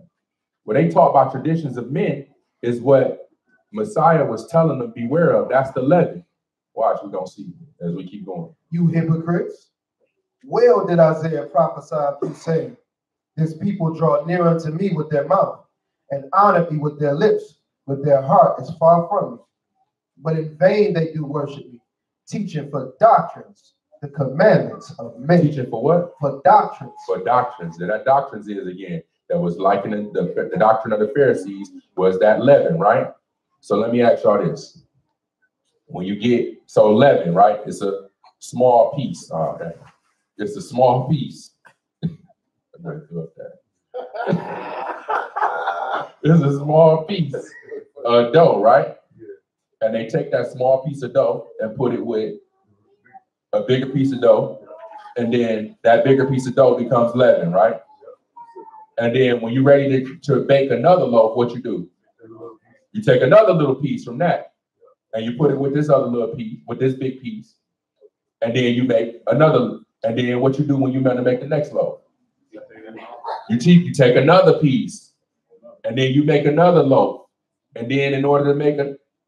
Where they taught by traditions of men is what Messiah was telling them beware of. That's the leaven. Watch, we don't see as we keep going. You hypocrites, well did Isaiah prophesy of you, saying, this people draw near unto me with their mouth, and honor me with their lips, but their heart is far from me. But in vain they do worship me, teaching for doctrines the commandments of men. Teaching for what? For doctrines. For doctrines. And that doctrines is, again, that was likening the doctrine of the Pharisees was that leaven, right? So let me ask y'all this. When you get, so leaven, right? It's a small piece. Oh, okay. It's a small piece. I'm going to do up that. It's a small piece of dough, right? And they take that small piece of dough and put it with a bigger piece of dough. And then that bigger piece of dough becomes leaven, right? And then when you're ready to bake another loaf, what you do? You take another little piece from that and you put it with this other little piece, with this big piece. And then you make another. And then what you do when you're going to make the next loaf? You take another piece and then you make another loaf. And then in order to make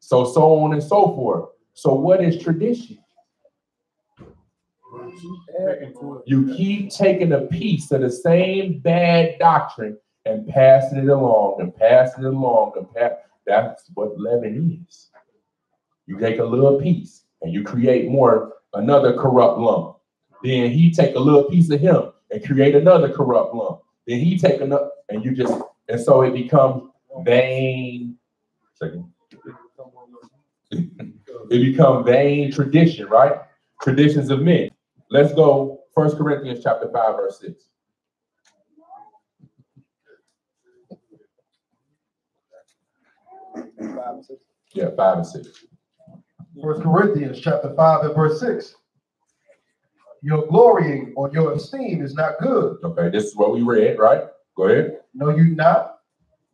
so on and so forth. So what is tradition? You keep taking a piece of the same bad doctrine and passing it along and passing it along and that's what leaven is. You take a little piece and you create another corrupt lump. Then he take a little piece of him and create another corrupt lump. Then he take another, and so it becomes vain. It becomes vain tradition, right? Traditions of men. Let's go 1 Corinthians chapter 5, verse 6. Yeah, 5 and 6. 1 Corinthians chapter 5 and verse 6. Your glorying or your esteem is not good. Okay, this is what we read, right? Go ahead. Know you not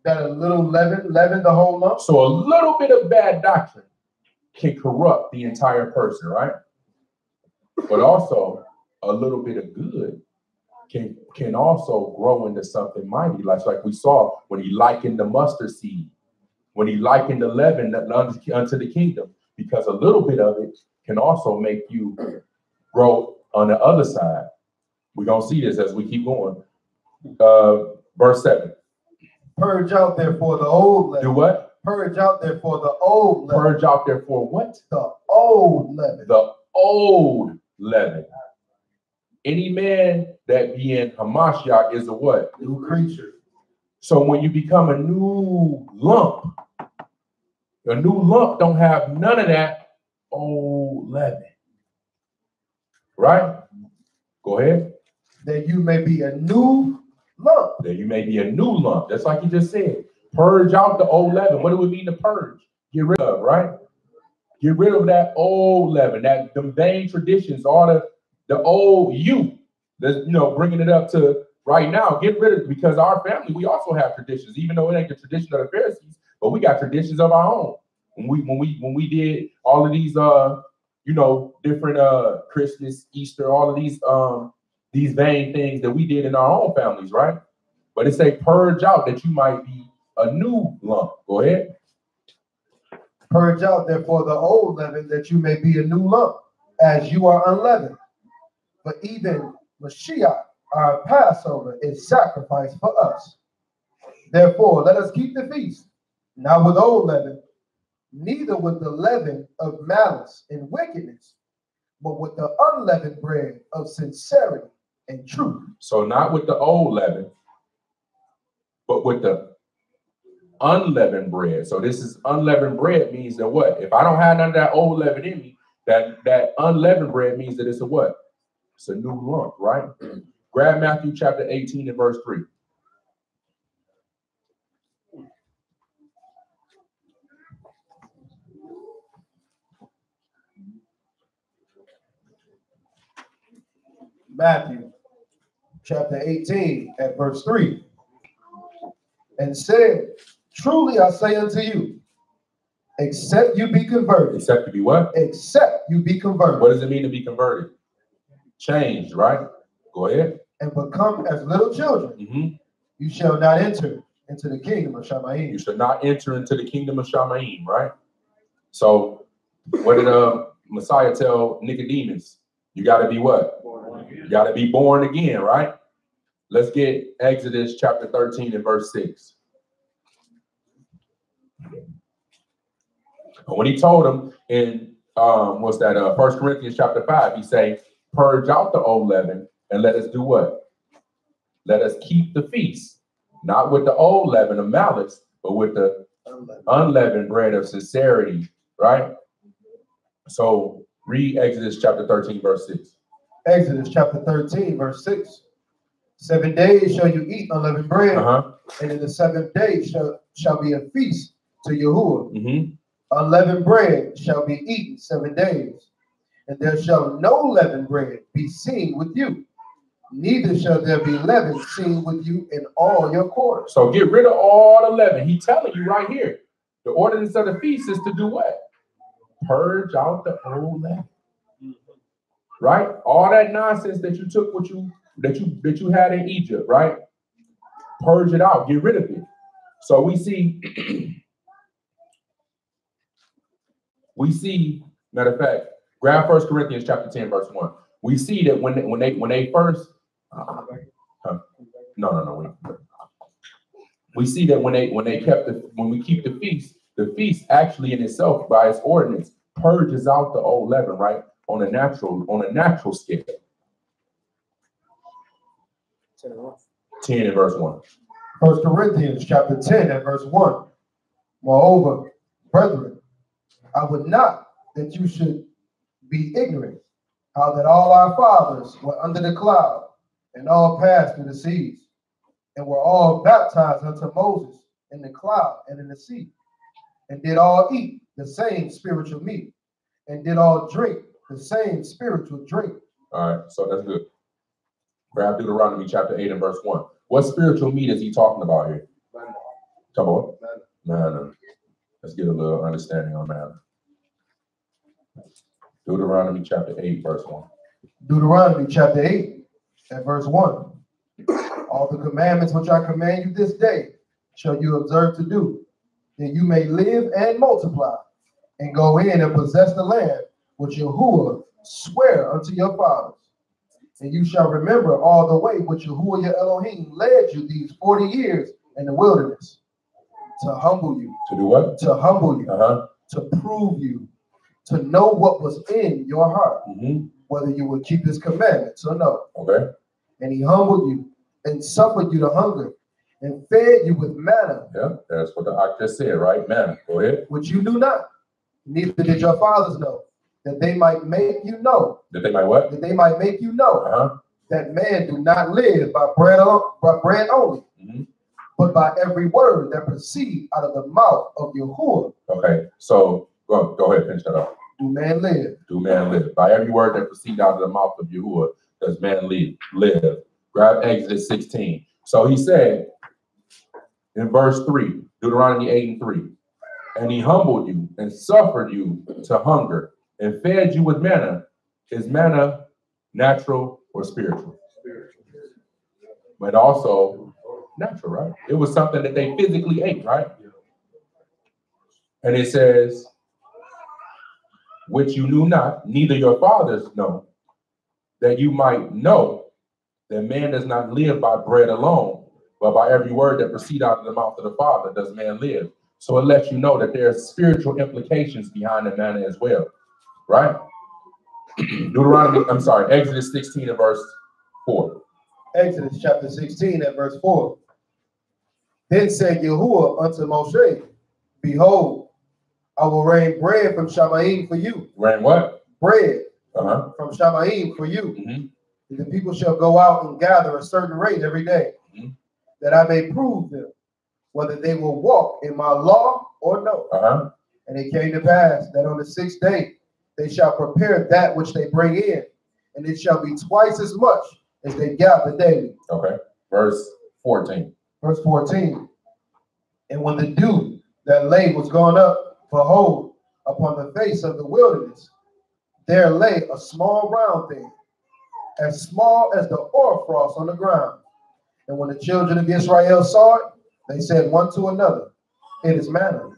that a little leaven the whole lump? So a little bit of bad doctrine can corrupt the entire person, right? But also a little bit of good can also grow into something mighty, like we saw when he likened the mustard seed, when he likened the leaven unto the kingdom, because a little bit of it can also make you grow on the other side. We're going to see this as we keep going. Verse 7. Purge out therefore the old leaven. Do what? Purge out therefore the old leaven. Purge out therefore what? The old leaven. The old leaven. Any man that be in Hamashiach is a what? New creature. So when you become a new lump don't have none of that old leaven. Right? Go ahead. That you may be a new lump. That you may be a new lump. That's like you just said. Purge out the old leaven. What do it mean to purge? Get rid of, right? Get rid of that old leaven, the vain traditions, all the old you. That's, bringing it up to right now. Get rid of it, because our family, we also have traditions, even though it ain't the tradition of the Pharisees, but we got traditions of our own. When we did all of these different Christmas, Easter, all of these vain things that we did in our own families, right? But it say purge out that you might be a new lump. Go ahead. Purge out therefore the old leaven that you may be a new lump, as you are unleavened. But even Mashiach, our Passover, is sacrificed for us. Therefore, let us keep the feast, not with old leaven, neither with the leaven of malice and wickedness, but with the unleavened bread of sincerity and truth. So not with the old leaven, but with the unleavened bread. So this is unleavened bread means that what? If I don't have none of that old leaven in me, that unleavened bread means that it's a what? It's a new lump, right? Grab Matthew chapter 18 and verse 3. Matthew chapter 18 at verse 3. And said, truly I say unto you, except you be converted. Except to be what? Except you be converted. What does it mean to be converted? Changed, right? Go ahead. And become as little children, you shall not enter into the kingdom of Shamayim. You shall not enter into the kingdom of Shamayim, right? So what did Messiah tell Nicodemus? You got to be what? You got to be born again, right? Let's get Exodus chapter 13 and verse 6. And when he told him in, 1 Corinthians chapter 5, he say, purge out the old leaven and let us do what? Let us keep the feast, not with the old leaven of malice, but with the unleavened bread of sincerity, right? So read Exodus chapter 13, verse 6. Exodus chapter 13, verse 6. 7 days shall you eat unleavened bread, and in the 7th day shall be a feast to Yahuwah. Unleavened bread shall be eaten 7 days, and there shall no leavened bread be seen with you, neither shall there be leaven seen with you in all your quarters. So get rid of all the leaven. He's telling you right here. The ordinance of the feast is to do what? Purge out the old leaven. Right? All that nonsense that you took with you, that you had in Egypt, right? Purge it out, get rid of it. So we see, matter of fact, grab 1 Corinthians chapter 10, verse 1. We see that when they first, we see that when we keep the feast actually in itself by its ordinance purges out the old leaven, right? On a natural scale. 10 and verse 1. 1 Corinthians chapter 10 and verse 1. Moreover, brethren, I would not that you should be ignorant how that all our fathers were under the cloud and all passed through the seas and were all baptized unto Moses in the cloud and in the sea, and did all eat the same spiritual meat, and did all drink the same spiritual drink. All right, so that's good. Grab Deuteronomy chapter 8 and verse 1. What spiritual meat is he talking about here? Talking about what? Manna. Let's get a little understanding on manna. Deuteronomy chapter 8, verse 1. Deuteronomy chapter 8 and verse 1. All the commandments which I command you this day shall you observe to do, that you may live and multiply, and go in and possess the land which Yahuwah swear unto your fathers. And you shall remember all the way which Yahuwah your Elohim led you these 40 years in the wilderness, to humble you. To do what? To humble you. To prove you. To know what was in your heart, whether you would keep his commandments or no. Okay. And he humbled you and suffered you to hunger and fed you with manna. Yeah, that's what the Ak just said, right? Manna. Go ahead. Which you knew not, neither did your fathers know, that they might make you know. That they might what? That they might make you know that man do not live by bread only, but by every word that proceeds out of the mouth of Yahuwah. Okay, so go ahead, finish that off. Do man live? Do man live? By every word that proceeds out of the mouth of Yahuwah does man live. Grab Exodus 16. So he said in verse 3, Deuteronomy 8 and 3, and he humbled you and suffered you to hunger and fed you with manna. Is manna natural or spiritual? Spiritual. But also natural, right? It was something that they physically ate, right? And it says, which you knew not, neither your fathers know, that you might know that man does not live by bread alone, but by every word that proceeds out of the mouth of the Father does man live. So it lets you know that there are spiritual implications behind the manna as well, right? Exodus 16 and verse 4. Exodus chapter 16 and verse 4. Then said Yahuwah unto Moshe, Behold, I will rain bread from Shamaim for you. Rain what? Bread Uh-huh. from Shamaim for you. Mm-hmm. And the people shall go out and gather a certain rate every day, that I may prove them, whether they will walk in my law or no. Uh-huh. And it came to pass that on the 6th day they shall prepare that which they bring in, and it shall be twice as much as they gather daily. Okay. Verse 14. Verse 14. And when the dew that lay was gone up, behold, upon the face of the wilderness, there lay a small round thing, as small as the hoarfrost on the ground. And when the children of Israel saw it, they said one to another, It is manna.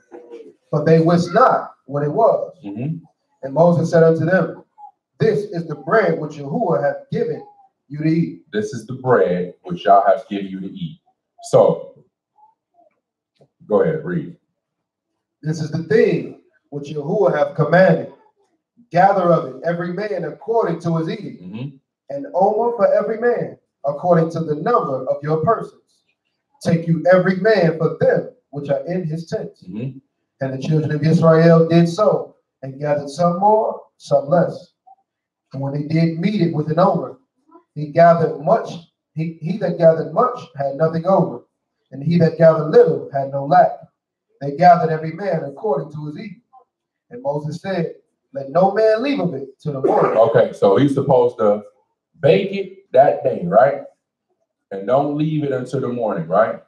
But they wist not what it was. And Moses said unto them, This is the bread which Yahuwah hath given you to eat. This is the bread which y'all have given you to eat. So, go ahead, read. This is the thing which Yahuwah hath commanded. Gather of it every man according to his eating, and omer for every man according to the number of your persons. Take you every man for them which are in his tents. And the children of Israel did so, and gathered some more, some less. And when they did meet it with an omer, he gathered much. He that gathered much had nothing over, and he that gathered little had no lack. They gathered every man according to his eating. And Moses said, Let no man leave of it till the morning. Okay, so he's supposed to bake it that day, right? And don't leave it until the morning, right?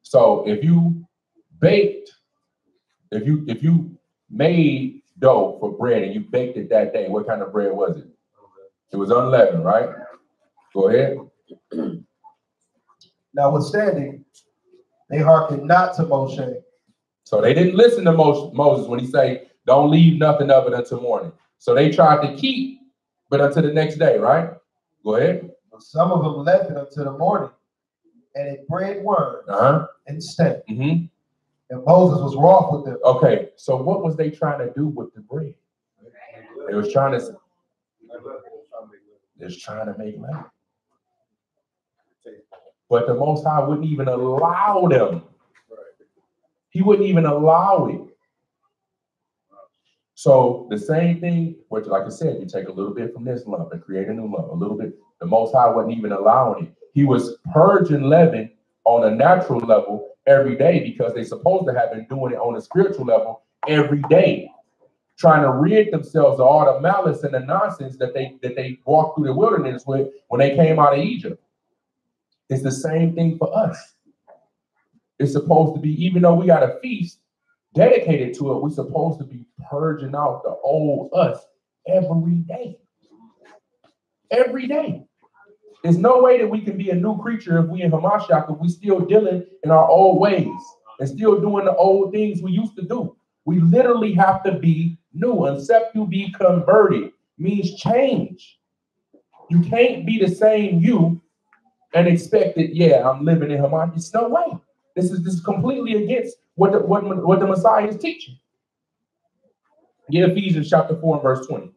So if you baked, if you made dough for bread and you baked it that day, what kind of bread was it? It was unleavened, right? Go ahead. Notwithstanding, they hearkened not to Moshe. So they didn't listen to Moses when he say, don't leave nothing of it until morning. So they tried to keep, but until the next day, right? Go ahead. Some of them left it until the morning, and it bred worms and stank. And Moses was wroth with them. Okay, so what was they trying to do with the bread? They was trying to make leaven. But the Most High wouldn't even allow them. He wouldn't even allow it. So the same thing, which, like I said, you take a little bit from this lump and create a new lump, a little bit. The Most High wasn't even allowing it. He was purging leaven on a natural level every day because they're supposed to have been doing it on a spiritual level every day, trying to rid themselves of all the malice and the nonsense that they walked through the wilderness with when they came out of Egypt. It's the same thing for us. It's supposed to be, even though we got a feast dedicated to it, we're supposed to be purging out the old us every day. Every day. There's no way that we can be a new creature if we in Hamashiach, if we still dealing in our old ways and still doing the old things we used to do. We literally have to be new. Except you be converted means change. You can't be the same you and expect that, yeah, I'm living in Hamashiach. It's no way. This is completely against what the Messiah is teaching. Get Ephesians chapter 4 and verse 20.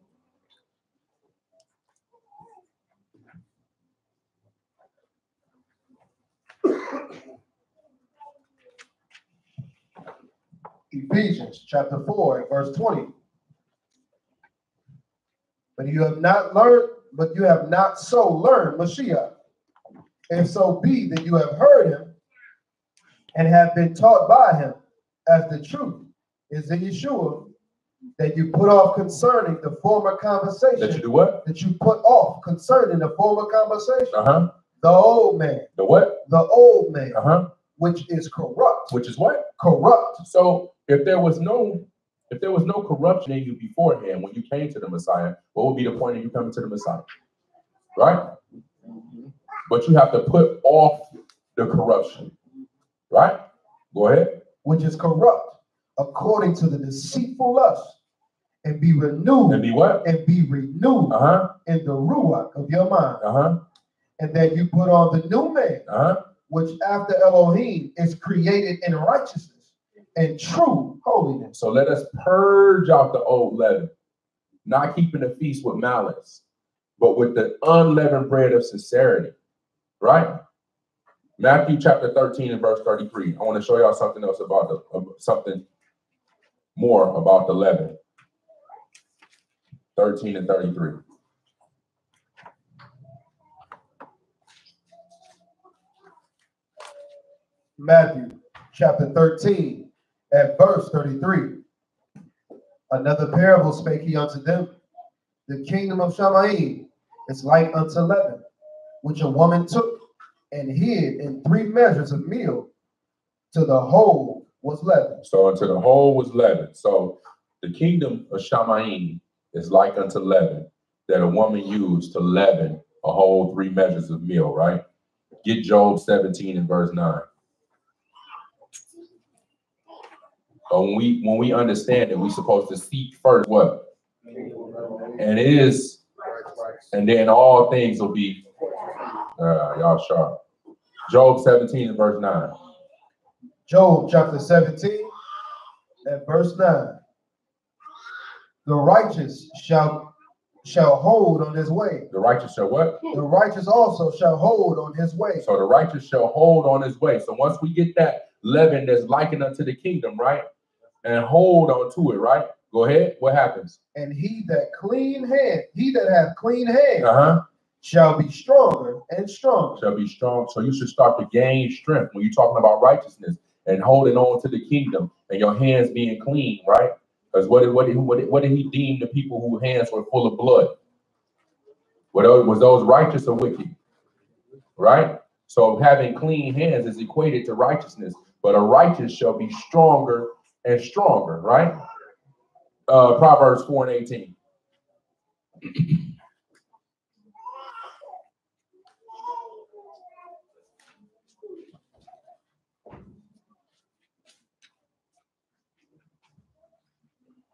Ephesians chapter 4 and verse 20. But you have not so learned Mashiach. If so be that you have heard him and have been taught by him, as the truth is in Yeshua, that you put off concerning the former conversation. That you do what? That you put off concerning the former conversation. The old man. The what? The old man. Which is corrupt. Which is what? Corrupt. So if there was no corruption in you beforehand when you came to the Messiah, what would be the point of you coming to the Messiah? Right? But you have to put off the corruption. Right? Go ahead. Which is corrupt according to the deceitful lust, and be renewed. And be what? And be renewed in the ruach of your mind. And that you put on the new man, which after Elohim is created in righteousness and true holiness. So let us purge out the old leaven, not keeping the feast with malice, but with the unleavened bread of sincerity. Right? Matthew chapter 13 and verse 33. I want to show y'all something else about something more about the leaven. 13 and 33. Matthew chapter 13 at verse 33. Another parable spake he unto them. The kingdom of Shammai is like unto leaven, which a woman took and hid in 3 measures of meal, till the whole was leavened. So until the whole was leavened. So the kingdom of Shammai is like unto leaven, that a woman used to leaven a whole 3 measures of meal, right? Get Job 17 and verse 9. But when we understand that we're supposed to seek first what? And it is, and then all things will be, y'all sharp. Job 17 and verse 9. Job chapter 17 and verse 9. The righteous shall hold on his way. The righteous shall what? The righteous also shall hold on his way. So the righteous shall hold on his way. So once we get that leaven that's likened unto the kingdom, right? And hold on to it, right? Go ahead. What happens? And he that hath clean hands shall be stronger and stronger. Shall be strong. So you should start to gain strength when you're talking about righteousness and holding on to the kingdom and your hands being clean, right? Because what did he deem the people whose hands were full of blood? Was those righteous or wicked? Right? So having clean hands is equated to righteousness, but a righteous shall be stronger and stronger, right? Proverbs 4 and 18.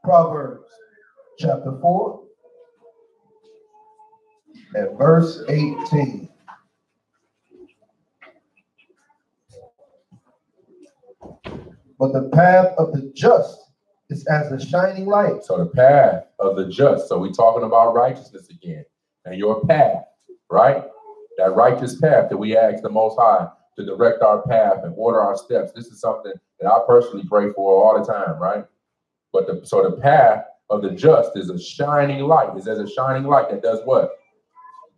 Proverbs chapter 4 and verse 18. But the path of the just is as a shining light. So the path of the just. So we're talking about righteousness again. And your path, right? That righteous path that we ask the Most High to direct our path and order our steps. This is something that I personally pray for all the time, right? But the path of the just is a shining light. It's as a shining light that does what?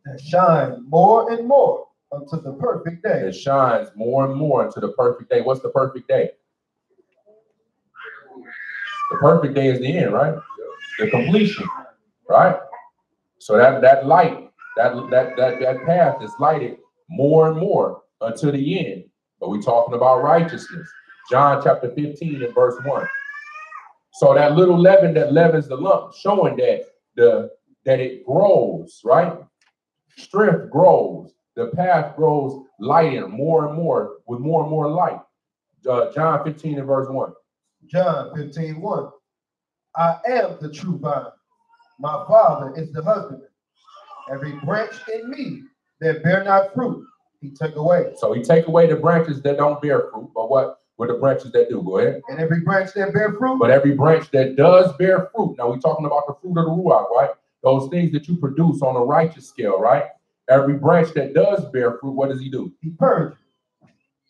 That shines more and more unto the perfect day. It shines more and more into the perfect day. What's the perfect day? The perfect day is the end, right? The completion, right? So that light, that path is lighted more and more until the end. But we're talking about righteousness. John chapter 15 and verse 1. So that little leaven that leavens the lump, showing that it grows, right? Strength grows. The path grows lighter more and more with more and more light. John 15 and verse 1. John 15:1. I am the true vine. My Father is the husbandman. Every branch in me that bear not fruit, he take away. So he take away the branches that don't bear fruit. But what the branches that do? Go ahead. And every branch that bear fruit. But every branch that does bear fruit. Now we're talking about the fruit of the Ruach, right? Those things that you produce on a righteous scale, right? Every branch that does bear fruit, what does he do? He purges,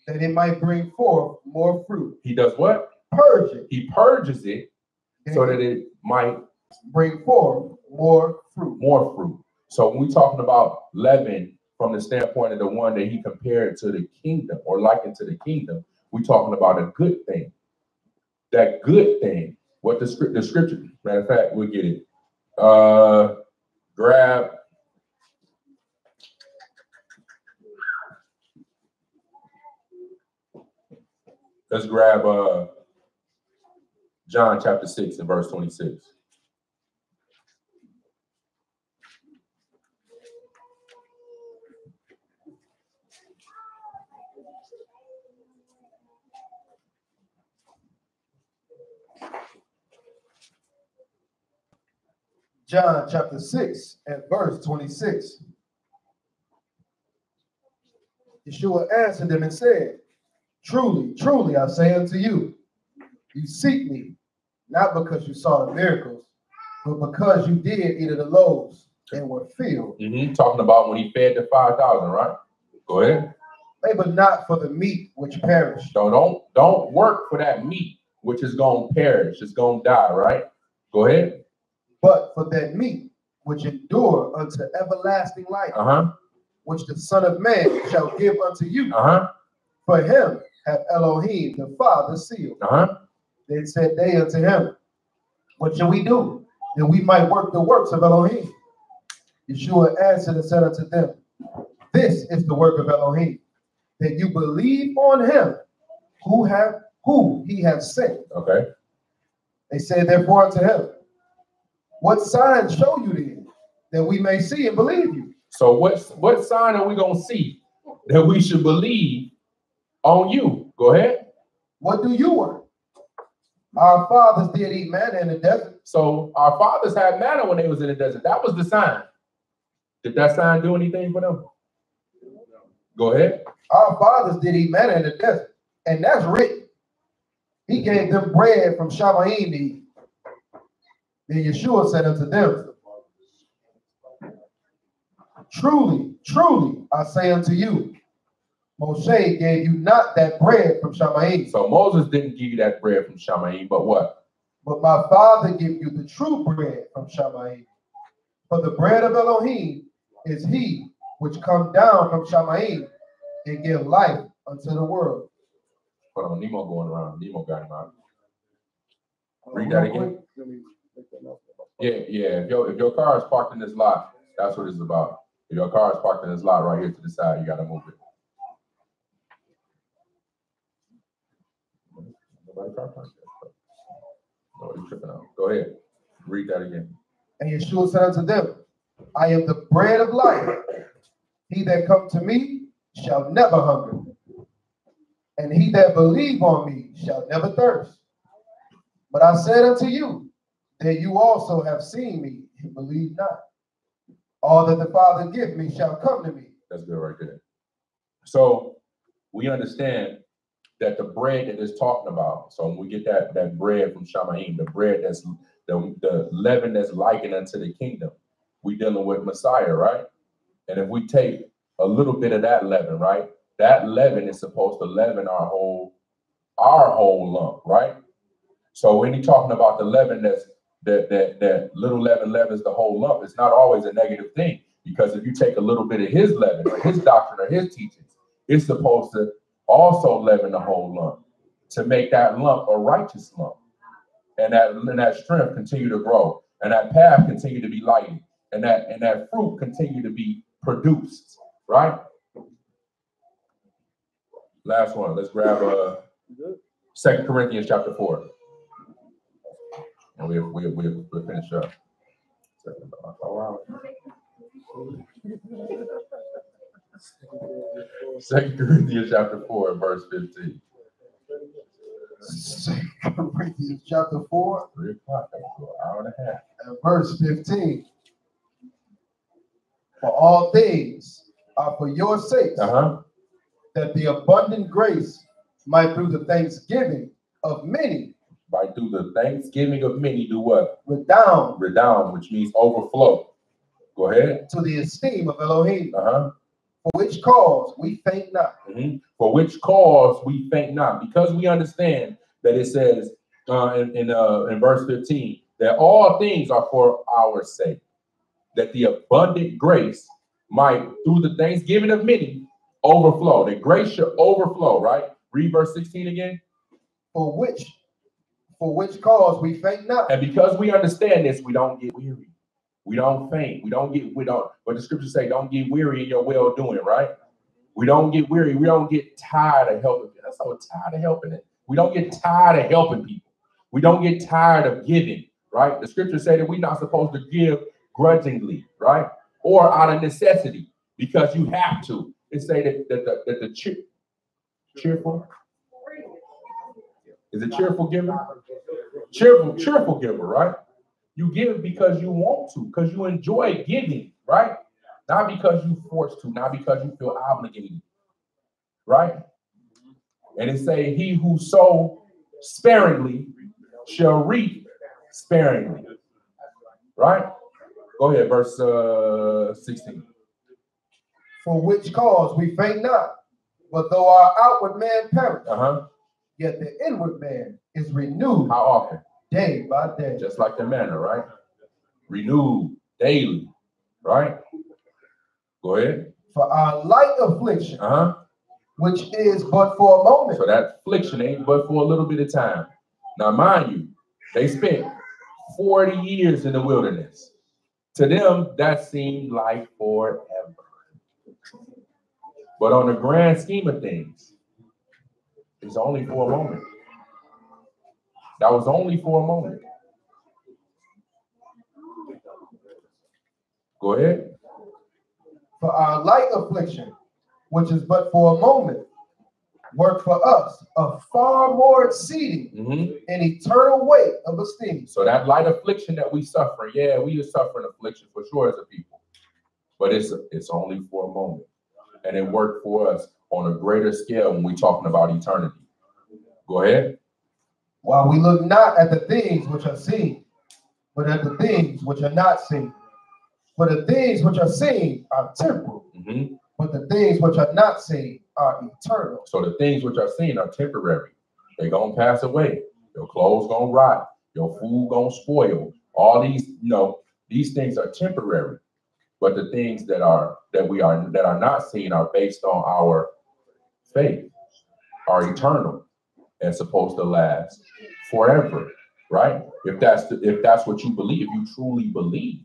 that it might bring forth more fruit. He does what? Purge it. He purges it so that it might bring forth more fruit. More fruit. So when we're talking about leaven from the standpoint of the one that he compared to the kingdom or likened to the kingdom, we're talking about a good thing. That good thing. What the scripture, matter of fact, we'll get it. Let's grab John chapter 6 and verse 26. John chapter 6 and verse 26. Yeshua answered them and said, truly, truly, I say unto you, you seek me, not because you saw the miracles, but because you did eat of the loaves and were filled. Talking about when he fed the 5,000, right? Go ahead. Labor not for the meat which perish, So don't work for that meat which is gonna perish, it's gonna die, right? Go ahead. but for that meat which endure unto everlasting life, which the Son of Man shall give unto you. For him have Elohim the Father sealed. Then said they unto him, what shall we do, that we might work the works of Elohim? Yeshua answered and said unto them, this is the work of Elohim, that you believe on him who he hath sent. Okay. They said therefore unto him, what signs show you then, that we may see and believe you? So what sign are we gonna see that we should believe on you? Go ahead. What do you want? Our fathers did eat manna in the desert. So our fathers had manna when they was in the desert. That was the sign. Did that sign do anything for them? Go ahead. Our fathers did eat manna in the desert, and that's written. He gave them bread from Shamayim to eat. Then Yeshua said unto them, truly, truly, I say unto you, Moshe gave you not that bread from Shamayim. So Moses didn't give you that bread from Shamayim, but what? But my Father give you the true bread from Shamayim. For the bread of Elohim is he which come down from Shamayim and give life unto the world. Hold on, Nemo going around. Nemo got him out. Read that again. Yeah. If your car is parked in this lot, that's what it's about. If your car is parked in this lot right here to the side, you gotta move it. Nobody car parked there. Nobody's tripping out. Go ahead. Read that again. And Yeshua said unto them, I am the bread of life. He that come to me shall never hunger, and he that believe on me shall never thirst. But I said unto you, that you also have seen me, and believe not. All that the Father give me shall come to me. That's good right there. So we understand that the bread that it's talking about, so when we get that bread from Shamayim, the bread that's the leaven that's likened unto the kingdom, we dealing with Messiah, right? And if we take a little bit of that leaven, right? That leaven is supposed to leaven our whole lump, right? So when you're talking about the leaven that little leaven leavens the whole lump, it's not always a negative thing, because if you take a little bit of his leaven or his doctrine or his teachings, it's supposed to also leaven the whole lump to make that lump a righteous lump, and that strength continue to grow, and that path continue to be lightened, and that fruit continue to be produced, right? Last one. Let's grab 2 Corinthians chapter 4. And we'll finish up. 2 Corinthians chapter 4, verse 15. 2 Corinthians chapter 4, 3 o'clock, an hour and a half. and verse 15. For all things are for your sakes, that the abundant grace might through the thanksgiving of many. By through the thanksgiving of many, do what? Redound. Redound, which means overflow. Go ahead. To the esteem of Elohim. For which cause we faint not. For which cause we faint not. Because we understand that it says in verse 15 that all things are for our sake, that the abundant grace might through the thanksgiving of many overflow. That grace should overflow, right? Read verse 16 again. For which cause we faint not. And because we understand this, we don't get weary. We don't faint. But the scriptures say, don't get weary in your well-doing, right? We don't get weary. We don't get tired of helping. I'm so tired of helping it. We don't get tired of helping people. We don't get tired of giving, right? The scriptures say that we're not supposed to give grudgingly, right? Or out of necessity, because you have to. It say that the cheerful. Is it cheerful giver? Cheerful giver, right? You give because you want to, because you enjoy giving, right? Not because you forced to, not because you feel obligated, right? And it say, he who sow sparingly shall reap sparingly, right? Go ahead, verse 16. For which cause we faint not, But though our outward man perish, Uh-huh. yet the inward man is renewed How often? day by day. Just like the manna, right? Renewed daily, right? Go ahead. For our light affliction, Uh-huh. which is but for a moment. So that affliction ain't but for a little bit of time. Now, mind you, they spent 40 years in the wilderness. To them, that seemed like forever. But on the grand scheme of things, it's only for a moment. That was only for a moment. Go ahead. For our light affliction, which is but for a moment, work for us a far more exceeding and eternal weight of esteem. So that light affliction that we suffer, yeah, we are suffering affliction for sure as a people. But it's only for a moment. And it worked for us on a greater scale when we're talking about eternity. Go ahead. While we look not at the things which are seen, but at the things which are not seen. For the things which are seen are temporal, but the things which are not seen are eternal. So the things which are seen are temporary. They're going to pass away. Your clothes going to rot. Your food going to spoil. All these, these things are temporary. But the things that are not seen are based on our faith, are eternal and supposed to last forever, right? If that's what you believe, if you truly believe,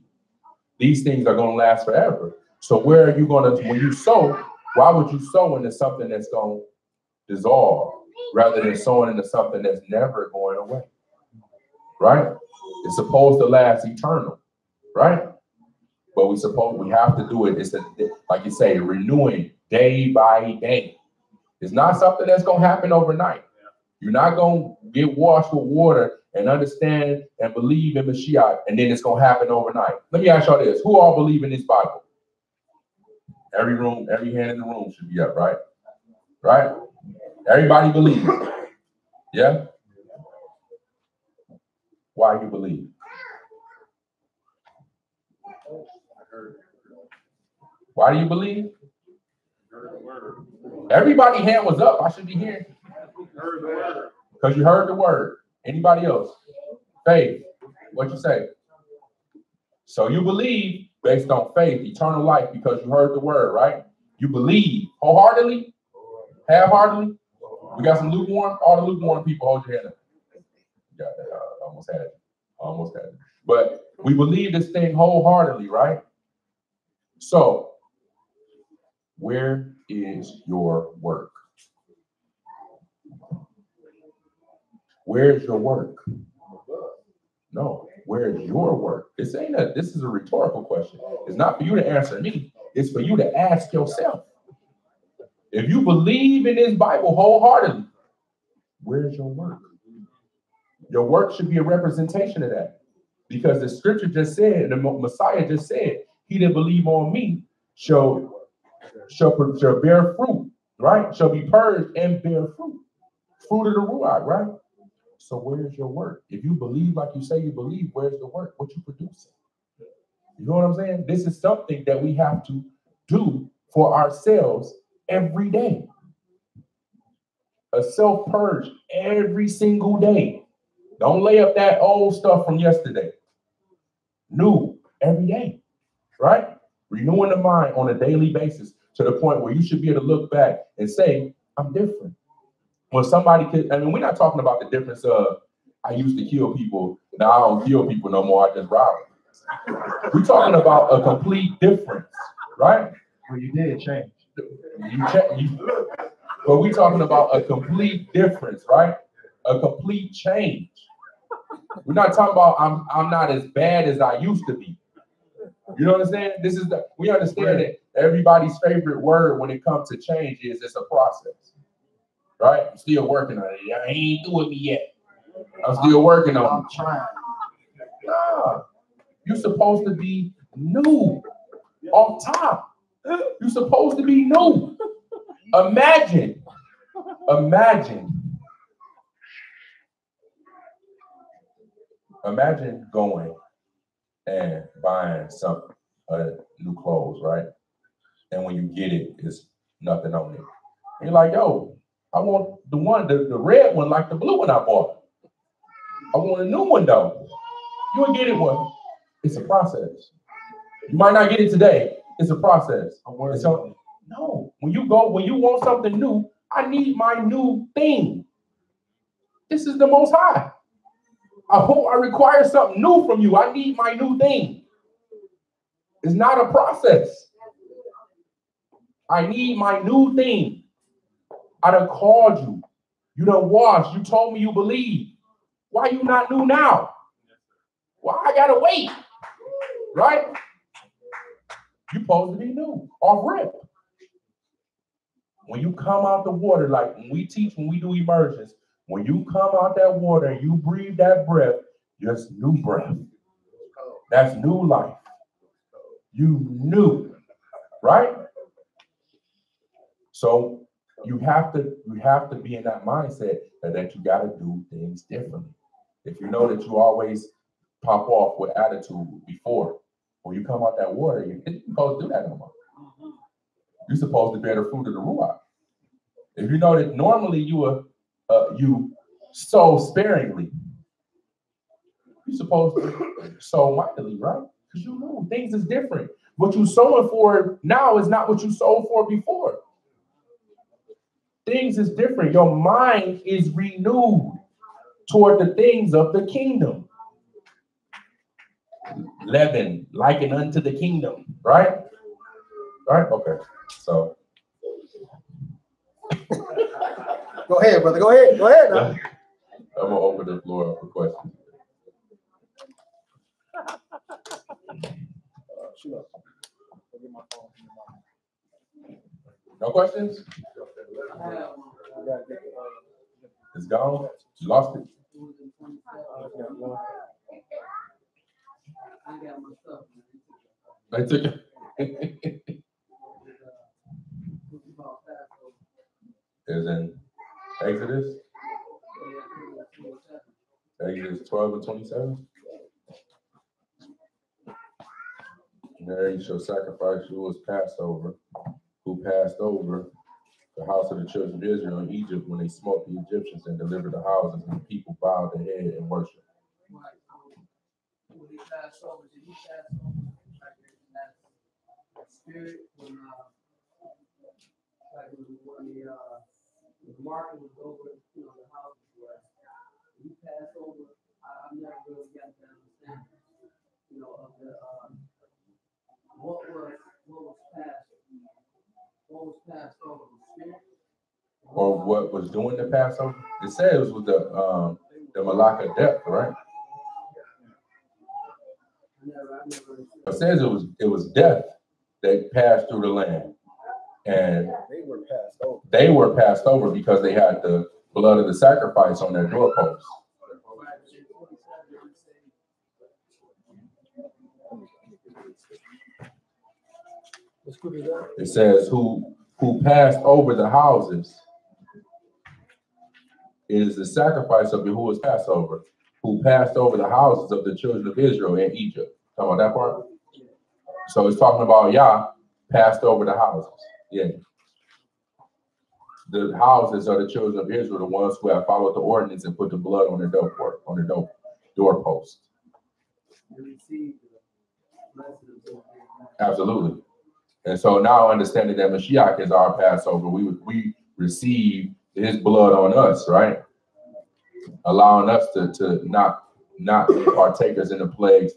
these things are going to last forever. So where are you going to, when you sow, why would you sow into something that's going to dissolve rather than sowing into something that's never going away, right? It's supposed to last eternal, right? But we have to do it. It's like you say, renewing day by day. It's not something that's going to happen overnight. You're not going to get washed with water and understand and believe in Mashiach, and then it's going to happen overnight. Let me ask y'all this. Who all believe in this Bible? Every hand in the room should be up, right? Right? Everybody believes. Yeah? Why you believe? Why do you believe? Everybody hand was up. I should be hearing. Because you heard the word. Anybody else? Faith. What you say? So you believe based on faith, eternal life, because you heard the word, right? You believe wholeheartedly, half-heartedly. We got some lukewarm. All the lukewarm people, hold your hand up. Got that. Almost had it. But we believe this thing wholeheartedly, right? So, where is your work? Where's your work? No, where's your work? This is a rhetorical question. It's not for you to answer me. It's for you to ask yourself. If you believe in this Bible wholeheartedly, where's your work? Your work should be a representation of that. Because the scripture just said, the Messiah just said, he that believe on me shall bear fruit, right? Shall be purged and bear fruit. Fruit of the Ruach, right? So where's your work? If you believe like you say you believe, where's the work? What you producing? You know what I'm saying? This is something that we have to do for ourselves every day. A self-purge every single day. Don't lay up that old stuff from yesterday. New every day, right? Renewing the mind on a daily basis to the point where you should be able to look back and say, I'm different. When somebody could, we're not talking about the difference of I used to kill people, now I don't kill people no more, I just rob them. We're talking about a complete difference, right? Well, you did change. But we're talking about a complete difference, right? A complete change. We're not talking about I'm not as bad as I used to be. You know what I'm saying? We understand that everybody's favorite word when it comes to change is it's a process. Right? I'm still working on it. I ain't doing me yet. I'm still working on it. I'm trying. Nah. You're supposed to be new off top. You're supposed to be new. Imagine going and buying some new clothes, right? And when you get it, it's nothing on it. You're like, yo, I want the one, the red one, like the blue one I bought. I want a new one though. You will get it one. It's a process. You might not get it today. It's a process. So, no, when you want something new, I need my new thing. This is the Most High. I require something new from you. I need my new thing. It's not a process. I need my new thing. I done called you. You done washed. You told me you believe. Why you not new now? Why I gotta wait? Right? You supposed to be new, off rip. When you come out the water, like when we teach, when we do immersions, when you come out that water and you breathe that breath, just new breath. That's new life. You knew, right? So you have to be in that mindset that you got to do things differently. If you know that you always pop off with attitude before, when you come out that water, you're supposed to do that no more. You're supposed to bear the fruit of the Ruach. If you know that normally you sow sparingly, you're supposed to sow mightily, right? Because you know things is different. What you sowing for now is not what you sowed for before. Things is different. Your mind is renewed toward the things of the kingdom. Leaven, likened unto the kingdom, right? Right? Okay. So. Go ahead, brother. Go ahead. Go ahead now. I'm going to open the floor up for questions. No questions? It's gone? You lost it? They took it. Is in Exodus? Exodus 12 and 27? There you shall sacrifice you as Passover, who passed over the house of the children of Israel in Egypt when they smote the Egyptians and delivered the houses, and the people bowed their head and worshiped. When he passed over, did he pass over like that spirit when like when the market was over, you know, the houses were, he passed over. I've never really got to understand, you know, of the what was passed over, the spirit, Or what was doing the Passover? It says with the Malach of death, right? It says it was death that passed through the land, and they were passed over because they had the blood of the sacrifice on their doorposts. It says who passed over the houses is the sacrifice of who was Passover, who passed over the houses of the children of Israel in Egypt. Talking about that part? So it's talking about Yah passed over the houses. Yeah. The houses are the children of Israel, the ones who have followed the ordinance and put the blood on their doorpost. Absolutely. And so now understanding that Mashiach is our Passover, we receive his blood on us, right? Allowing us to not be partakers in the plagues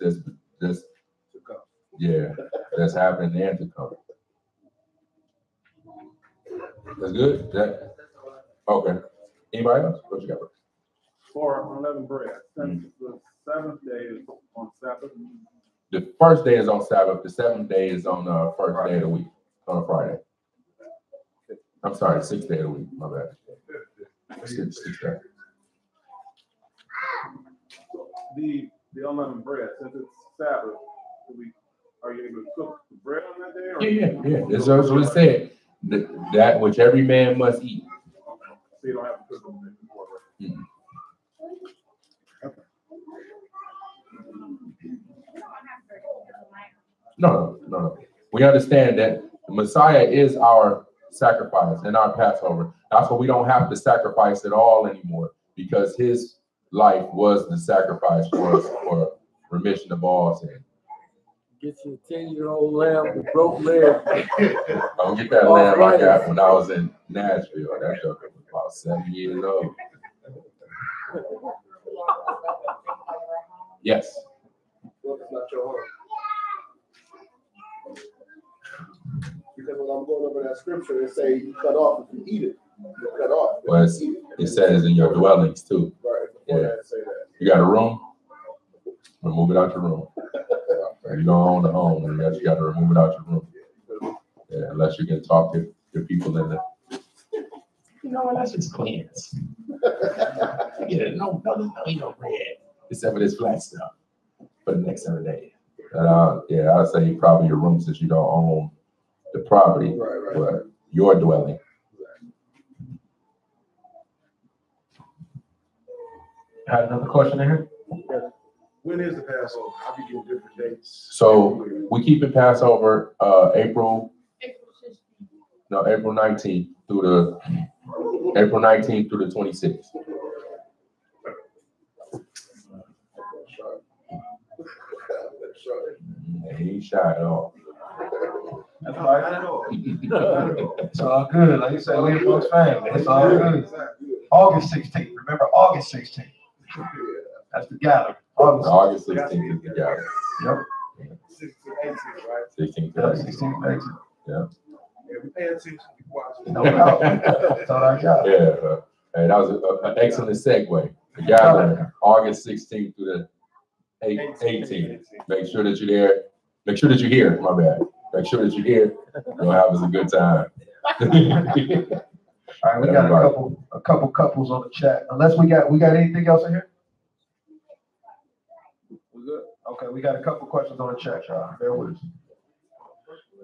that's happening and to come. That's good? Okay. Anybody else? What you got? For unleavened bread, since the seventh day is on Sabbath. The first day is on Sabbath. The seventh day is on the first day of the week, on a Friday. I'm sorry, the sixth day of the week. My bad. Sixth day. The unleavened bread, since it's Sabbath, are you able to cook the bread on that day? Yeah. That's what it said. That which every man must eat. So you don't have to cook on the day before, right? Mm-hmm. No. We understand that the Messiah is our sacrifice in our Passover. That's why we don't have to sacrifice at all anymore, because his life was the sacrifice for us for remission of all sin. Get your 10-year-old lamb with broke leg. Don't get that lamb I got when I was in Nashville. That joker was about 7 years old. Yes. Well, it's not your home. Because when I'm going over that scripture, it say you cut off if you eat it. You cut off. Well, it says in your dwellings too. Right. Yeah. That say that. You got a room? Remove it out your room. You don't own the home, and you got to remove it out your room. Yeah, unless you can talk to people in the. You know what? That's just cleans. Yeah, no bread. Except for this flat stuff for the next 7 days. Yeah, I'd say probably your room, since you don't own the property, Right. but your dwelling. Had another question in here? When is the Passover? I'll be getting different dates. So we keep it Passover April 19th through the 26th. He ain't shy at all. That's all right. It's all good. Like you said, we folks family. It's all good. August 16th. Remember August 16th. That's the gathering. August 16th is the gathering. Yep. 16, 18, right? 16th. Yeah, 16th, 18th. Yeah. Yeah, we pay attention. We watching. No doubt. That's all I got. Yeah. Hey, that was an excellent segue. The gathering, August 16th through the 18th. Make sure that you're there. Make sure that you're here. My bad. Make sure that you're here. You'll have us a good time. All right, we got a couple couples on the chat. Unless we got anything else in here? We good? Okay, we got a couple questions on the chat, y'all. Bear with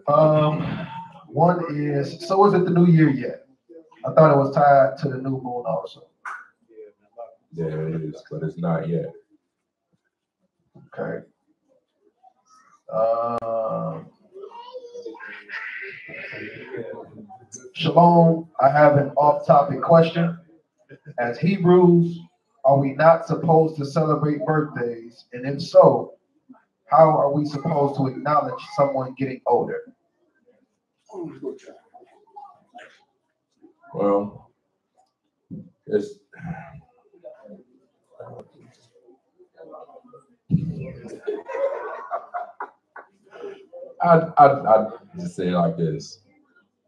us. One is, so is it the new year yet? I thought it was tied to the new moon also. Yeah, it is, but it's not yet. Okay. Shalom, I have an off-topic question. As Hebrews, are we not supposed to celebrate birthdays? And if so, how are we supposed to acknowledge someone getting older? Well, it's I'd just say it like this.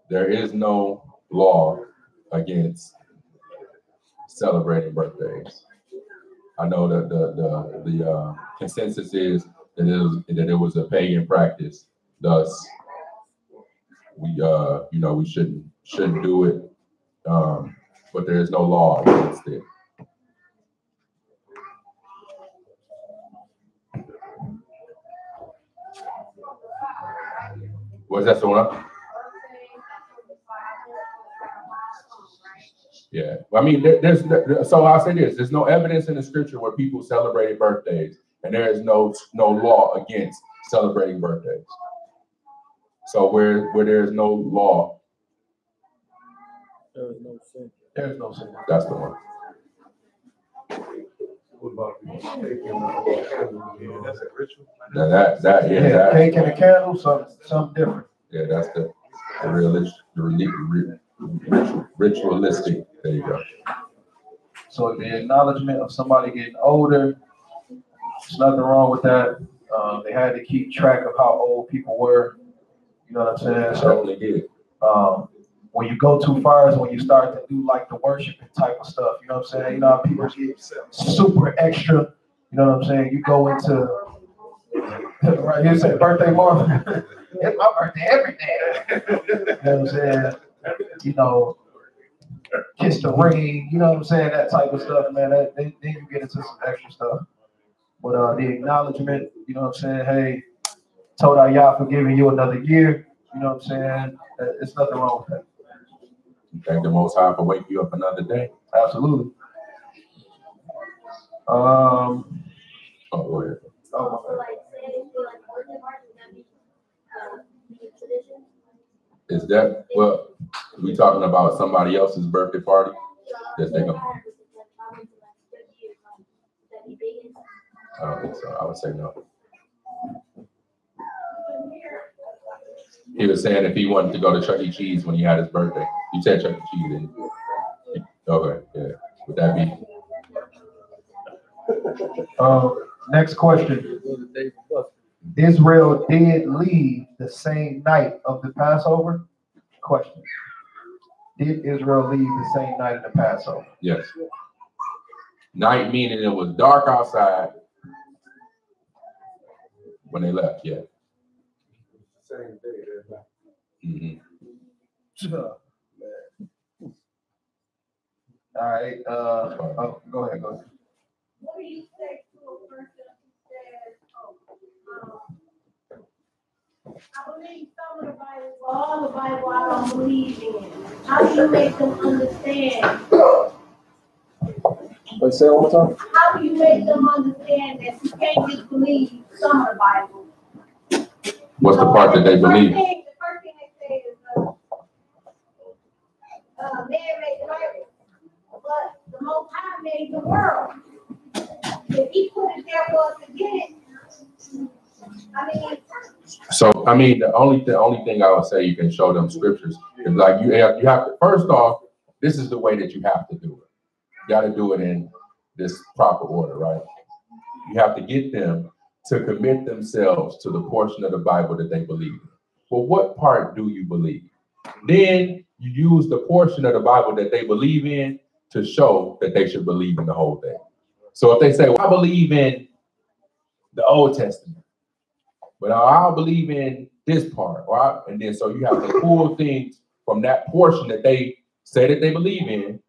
There is no law against celebrating birthdays. I know that the consensus is that it was a pagan practice. Thus, we shouldn't do it. But there is no law against it. Was that the one? Yeah. I mean, so I'll say this: there's no evidence in the scripture where people celebrated birthdays, and there is no law against celebrating birthdays. So where there is no law, There is no sin. There's no sin. that's the one. What about that's a ritual? That Cake and a candle, something different. yeah, that's the ritualistic. There you go. So the acknowledgement of somebody getting older, there's nothing wrong with that. They had to keep track of how old people were. You know what I'm saying? So Certainly did. when you go too far is when you start to do like the worshiping type of stuff. You know what I'm saying? You know how people get super extra. You know what I'm saying? You go into right. You say birthday month. It's my birthday every day. You know what I'm saying? You know, kiss the ring. You know what I'm saying? That type of stuff, man. Then you get into some extra stuff. But the acknowledgement, you know what I'm saying? Hey, Toda for giving you another year. You know what I'm saying? It's nothing wrong with that. Thank the Most High for waking you up another day. Absolutely. Oh, go ahead. Is that well? We talking about somebody else's birthday party? That they go. I don't think so. I would say no. He was saying if he wanted to go to Chuck E. Cheese when he had his birthday. You said Chuck E. Cheese, didn't you? Okay, yeah. Would that be? Next question. Israel did leave the same night of the Passover? Question. Did Israel leave the same night of the Passover? Yes. Night meaning it was dark outside when they left, yeah. Same day, they're back. Mm-hmm. All right. Go ahead. What do you say to a person who says, I believe some of the Bible, but all the Bible I don't believe in? How do you make them understand? Wait, say it one more time. How do you make them understand that you can't just believe some of the Bible? What's the part that they believe? The first thing they say is, man made the earth, but the Most High made the world. If He put it there for us to get it, the only thing I would say you can show them scriptures is like you have to, first off, this is the way that you have to do it. You got to do it in this proper order, right? You have to get them to commit themselves to the portion of the Bible that they believe in. Well, what part do you believe? Then you use the portion of the Bible that they believe in to show that they should believe in the whole thing. So if they say, well, I believe in the Old Testament, but I don't believe in this part, right? And then so you have to pull things from that portion that they say that they believe in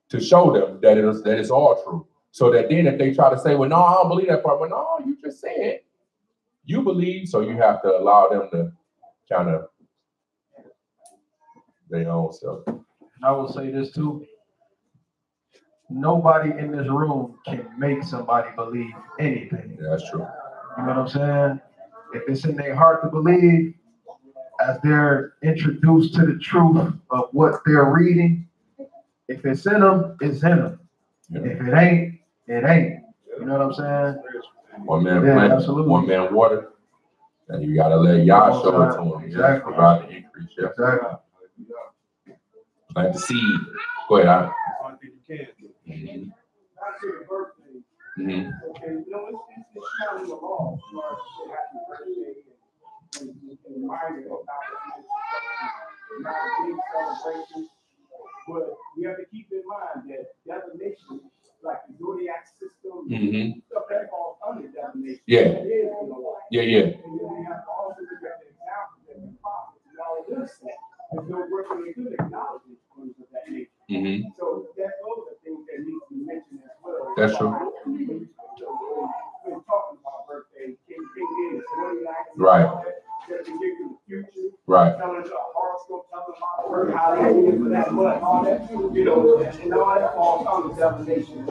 to show them that it's all true. So that then if they try to say, well, no, I don't believe that part, well, no, you just said you believe, so you have to allow them to kind of their own self. I will say this too. Nobody in this room can make somebody believe anything. Yeah, that's true. You know what I'm saying? If it's in their heart to believe, as they're introduced to the truth of what they're reading, if it's in them, it's in them. Yeah. If it ain't, it ain't. You know what I'm saying? One man plant, absolutely. One man water, and you gotta let Yah show it to him. Exactly. Provide the increase. Yeah. Exactly. Plant the seed. Go ahead. Mm-hmm. Back to the birthday. Mm-hmm. Okay, you know, it's not in the law. You know, say happy birthday and remind it of not a big celebration. But we have to keep in mind that definition, like the zodiac system, stuff that falls under definition. Yeah. Yeah. And then we have to also look at the examples that the prophets and all of this stuff. There's no working good acknowledgement of that nature. Mm-hmm. So that those are things that need to be mentioned as well. That's true. When talking about birthday, King is zodiac, right. That can give you the future. Right. Telling us a horoscope, telling about birth, how they did for that month, all that, you know, and all that falls under divination.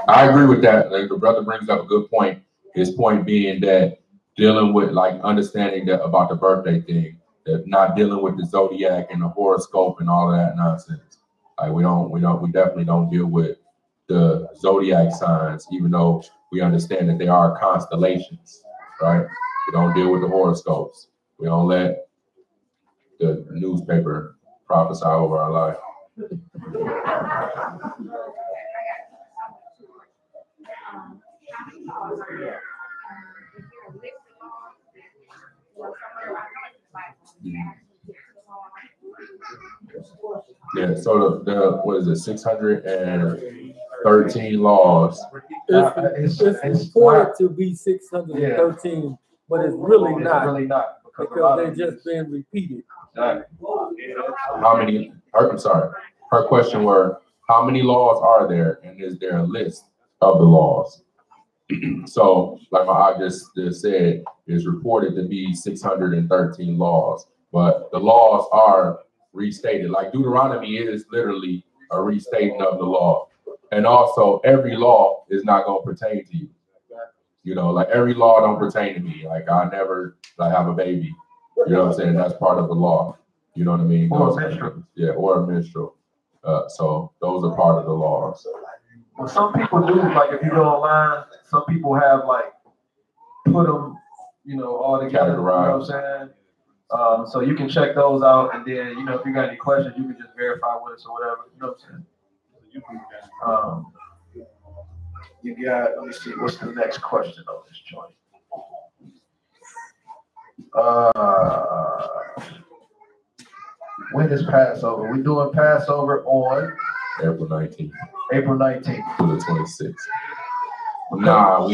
I agree with that. Like the brother brings up a good point. His point being that dealing with like understanding that about the birthday thing, that not dealing with the zodiac and the horoscope and all of that nonsense. Like we definitely don't deal with the zodiac signs, even though we understand that they are constellations, right? We don't deal with the horoscopes. We don't let the newspaper prophesy over our life. Yeah, so the what is it, 613 laws. It's reported to be 613, but it's really not. Really not. Because they're just being repeated. How many, I'm sorry, her question were, how many laws are there, and is there a list of the laws? So, like I just said, it's reported to be 613 laws, but the laws are restated. Like Deuteronomy is literally a restatement of the law. And also, every law is not going to pertain to you. You know, like every law don't pertain to me. Like I never have a baby. You know what I'm saying? That's part of the law. You know what I mean? Or a Those kind of minstrel. things. Yeah, or a minstrel. So those are part of the laws. Well, some people do, like if you go online, some people have like put them, you know, all together. You know what I'm saying? So you can check those out, and then, you know, if you got any questions, you can just verify with us or whatever. You know what I'm saying? You got, let me see, what's the next question on this joint? When is Passover? We're doing Passover on April 19th. April 19th. To the 26th. Nah,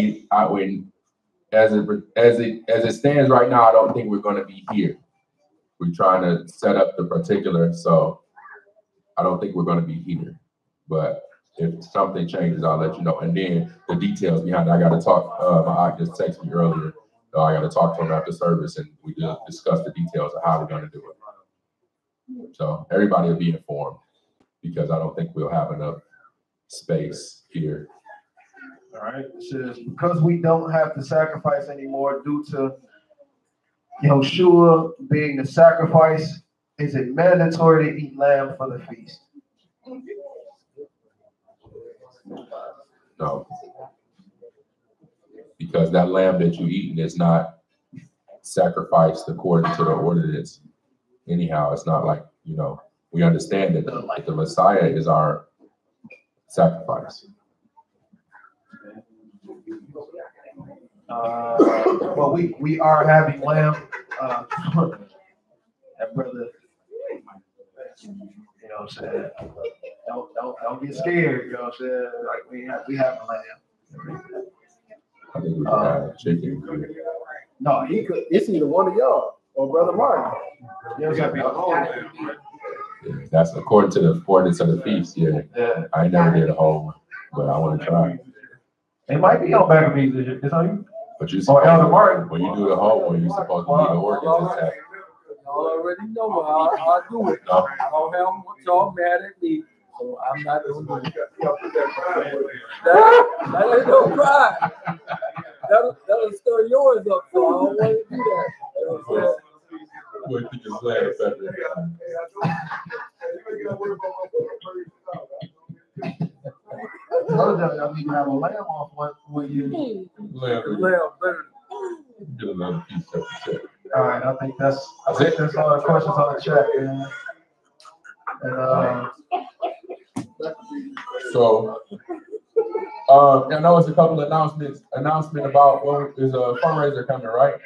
as it stands right now, I don't think we're going to be here. We're trying to set up the particular, so I don't think we're going to be here. But if something changes, I'll let you know. And then the details behind it, I got to talk. My aunt just texted me earlier. So I got to talk to him after service, and we discuss the details of how we're going to do it. So everybody will be informed, because I don't think we'll have enough space here. All right. It says, because we don't have to sacrifice anymore due to Yahushua being the sacrifice, is it mandatory to eat lamb for the feast? No. Because that lamb that you're eating is not sacrificed according to the ordinance. Anyhow, it's not like, you know, we understand that the Messiah is our sacrifice. Well, we are having lamb. That brother, you know what I'm saying? Don't get scared. You know what I'm saying? Like we have lamb. I think we have chicken. No, he could. It's either one of y'all or Brother Martin. You gotta be a whole lamb, right? Yeah, that's according to the ordinance of the feast. Yeah. I ain't never did a whole one, but I want to try. It might be on back of me. It's on you. But you Elder Martin. When you do the whole one, you're supposed to leave the organs intact. Y'all already know how I do it. No. I don't have y'all mad at me, so I'm not doing it. That ain't no cry. That'll stir yours up, so I don't want to do that. You know what I'm saying? What you just glad about that? I told y'all need to have a lamb off when you Lamb better. Get another piece of it. All right, I think that's all the questions on the chat, man. And So, I know it's a couple of announcement about what is a fundraiser coming, right?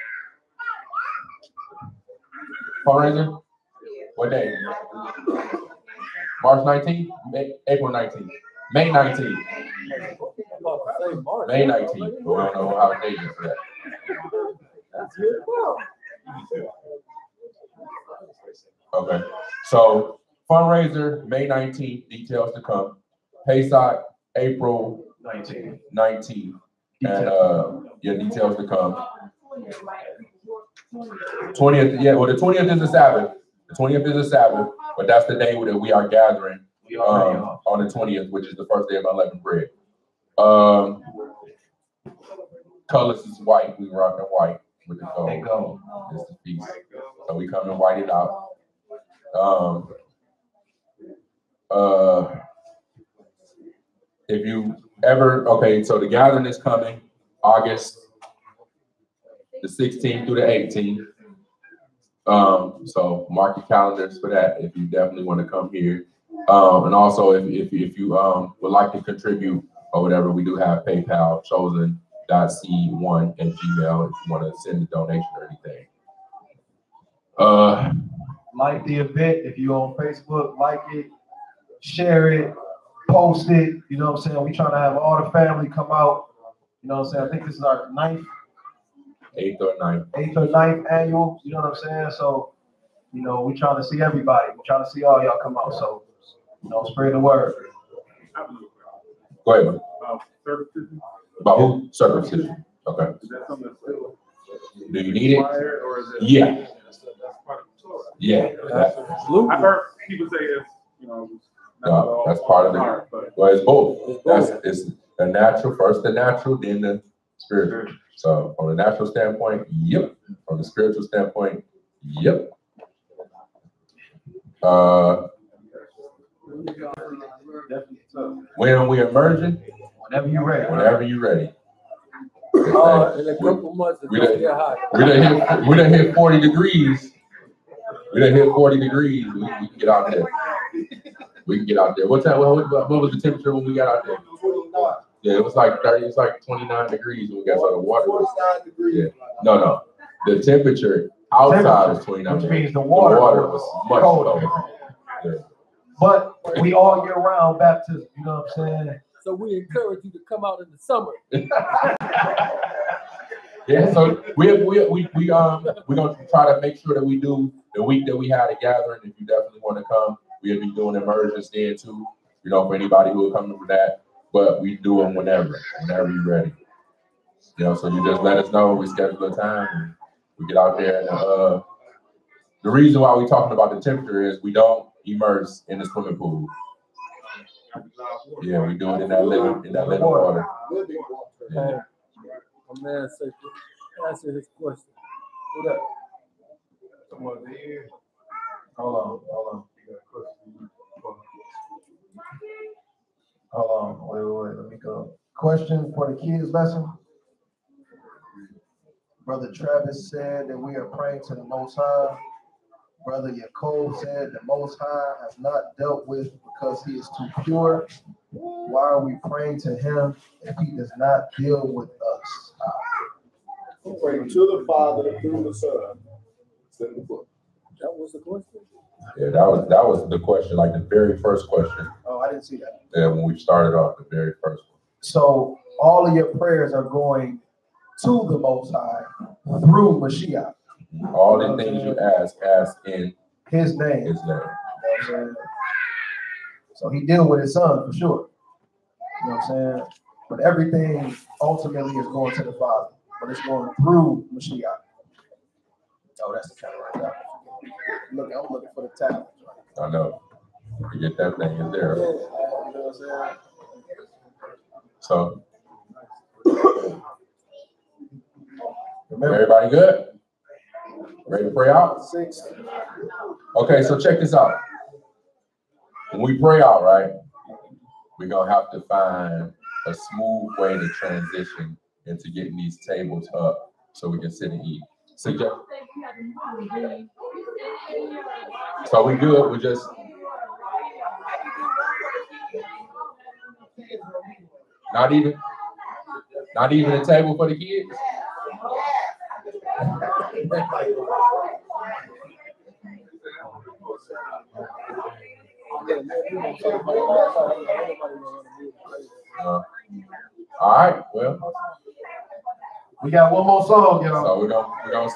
Fundraiser? What day? March 19th? April 19th? May 19th. May 19th. We don't know how the date is for that. That's good. Okay. So fundraiser, May 19th, details to come. Pesach, April 19th. And your details to come. 20th, yeah, well, the 20th is a Sabbath. The 20th is a Sabbath, but that's the day that we are gathering on the 20th, which is the first day of unleavened bread. Colors is white. We rocking white with the gold. It's the feast. So we come and white it out. If you ever, okay, so the gathering is coming August the 16th through the 18th. So mark your calendars for that if you definitely want to come here. And also if you would like to contribute or whatever, we do have PayPal, chosen.c1@gmail if you want to send a donation or anything. like the event, if you're on Facebook, like it, share it, post it. You know what I'm saying? We trying to have all the family come out. You know what I'm saying? I think this is our eighth or ninth annual. You know what I'm saying? So, you know, we trying to see everybody. We trying to see all y'all come out. So, you know, spread the word. Go ahead, man. Circumcision. About who? Circumcision. Okay. Is that something that's still Do you need it? required, or is it? Yeah. That's part of the Torah. Yeah. I've heard people say it's, you know, No, that's part of it. Well, it's both. It's the natural, first the natural, then the spiritual. So from the natural standpoint, yep. From the spiritual standpoint, yep. When we emerging? Whenever you're ready. Whenever you're ready. In a couple months, it's gonna get hot. We done hit 40 degrees. We done hit 40 degrees. We can get out there. We can get out there. What was the temperature when we got out there? Yeah, it was like 30. It's like 29 degrees when we got out of the water. Yeah. No. The temperature outside was 29 which degrees. means the water was much colder. Yeah. But we all year round baptism, you know what I'm saying? So we encourage you to come out in the summer. Yeah, so we're gonna try to make sure that we do the week that we had a gathering. If you definitely want to come, we'll be doing immersions then too. You know, for anybody who will come for that. But we do them whenever you're ready. You know, so you just let us know. We schedule a time and we get out there. And the reason why we're talking about the temperature is we don't immerse in the swimming pool. Yeah, we do it in that living water. Yeah. My man said, answer his question. What up? Hold on. Hold on. Wait. Let me go. Question for the kids lesson. Brother Travis said that we are praying to the Most High. Brother Yaakov said the Most High has not dealt with because he is too pure. Why are we praying to him if he does not deal with us? Praying to the Father through the Son. It's in the book. That was the question? Yeah, that was the question, like the very first question. Oh, I didn't see that. Yeah, when we started off, the very first one. So all of your prayers are going to the Most High through Mashiach. All the things you ask in His name. His name. You know what I'm saying? So he deal with his son for sure. You know what I'm saying? But everything ultimately is going to the Father. But it's going through Mashiach. Oh, that's the tablet right there. I'm looking for the tablet. I know. You get that thing in there. Yeah, you know what I'm saying? So, everybody good? Ready to pray out? 6. Okay, so check this out. When we pray out, right, we're going to have to find a smooth way to transition into getting these tables up so we can sit and eat. So we good. We just... Not even a table for the kids? All right, well. We got one more song, y'all. So we're gonna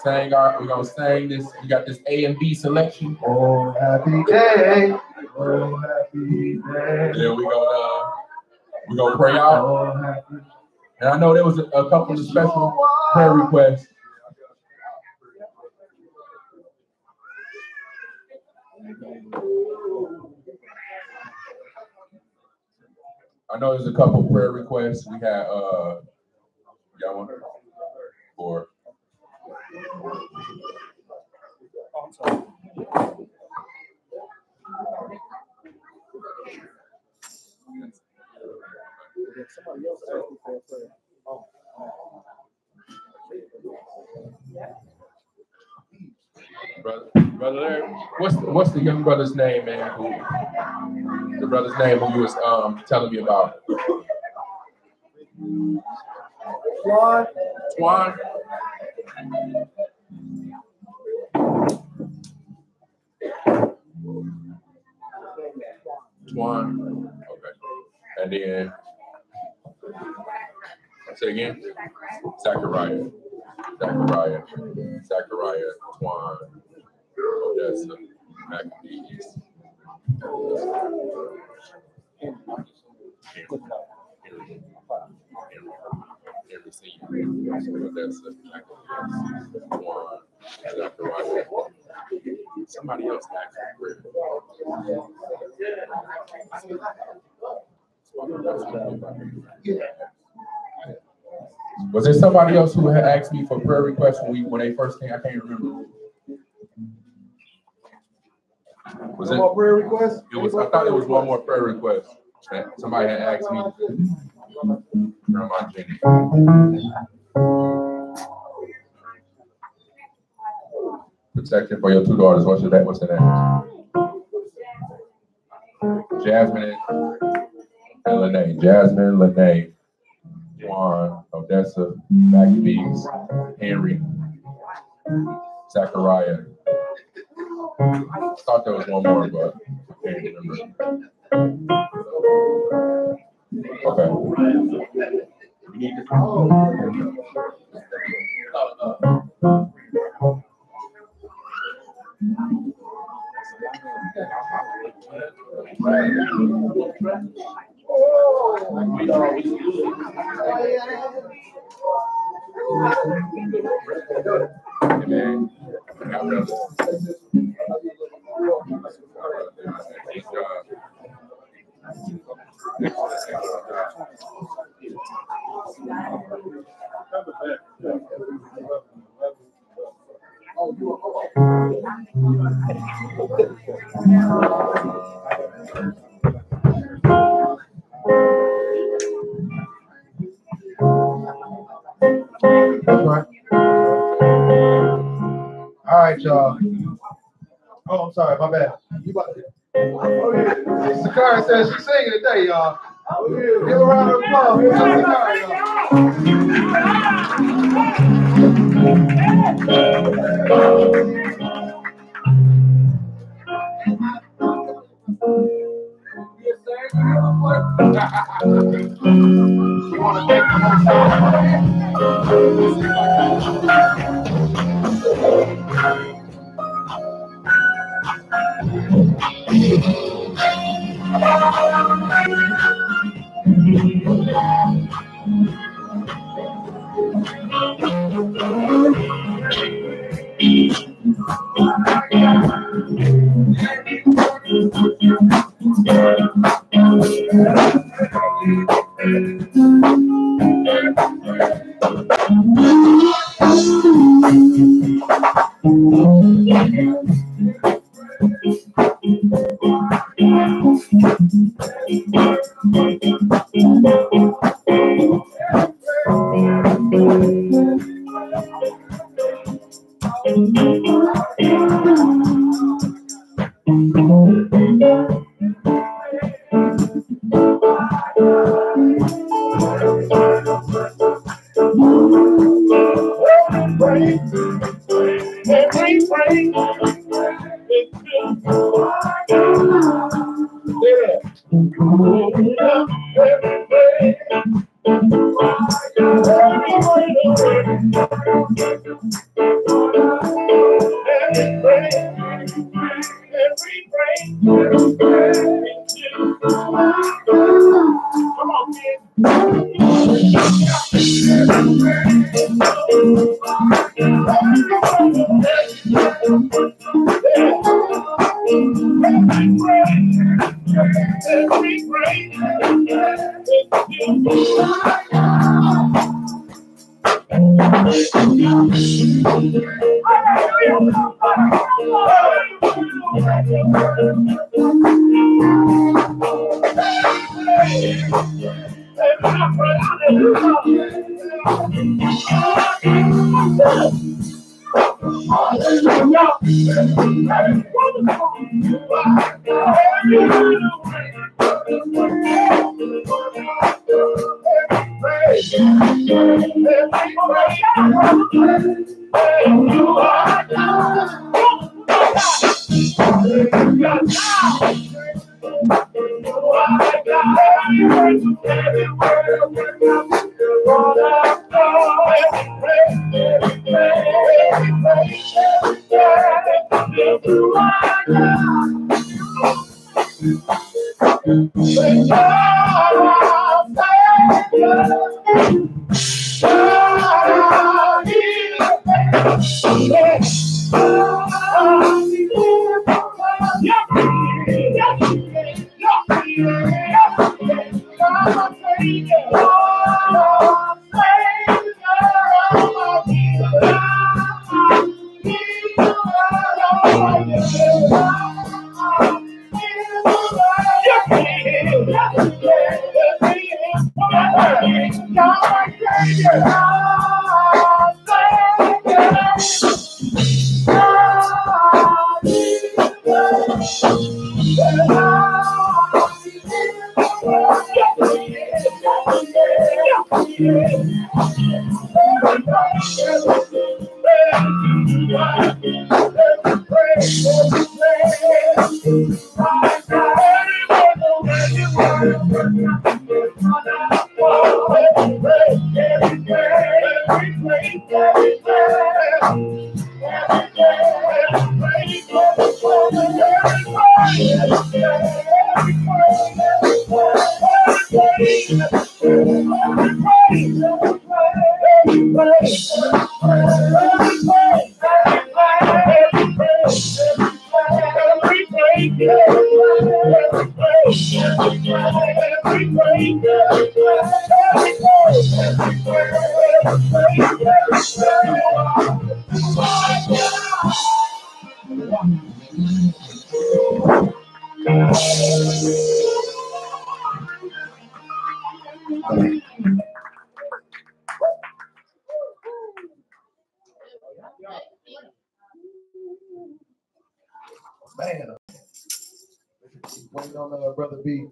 sing this. We got this A and B selection. Oh, happy day. Oh, happy day. Then we're gonna pray out. Oh, happy. And I know there was a couple of special prayer requests. I know there's a couple of prayer requests. We had got one for Somebody else asked me for a prayer. Brother Larry, what's the young brother's name, man? The brother's name who you was telling me about? Twan. Okay. And then say again. Zachariah, Twan, Odessa, Maccabees. Henry Senior, Odessa, Maccabees, Twan, Zachariah. Somebody else asked for Was there somebody else who had asked me for prayer requests when they first came? I can't remember. Was No it? more prayer requests? I thought there was one more prayer request. Somebody had asked me. Grandma Jenny. Protection for your two daughters. What's the name? Jasmine and Lene. Jasmine, Lene, Juan, Odessa, Maccabees, Henry, Zachariah. I thought there was one more, but I can't remember. Okay. You need to All right, y'all. Oh, I'm sorry, my bad. Sakari says she's singing today, y'all. Give a round of applause. Here's Sakari, You want to thank Man, waiting on Brother B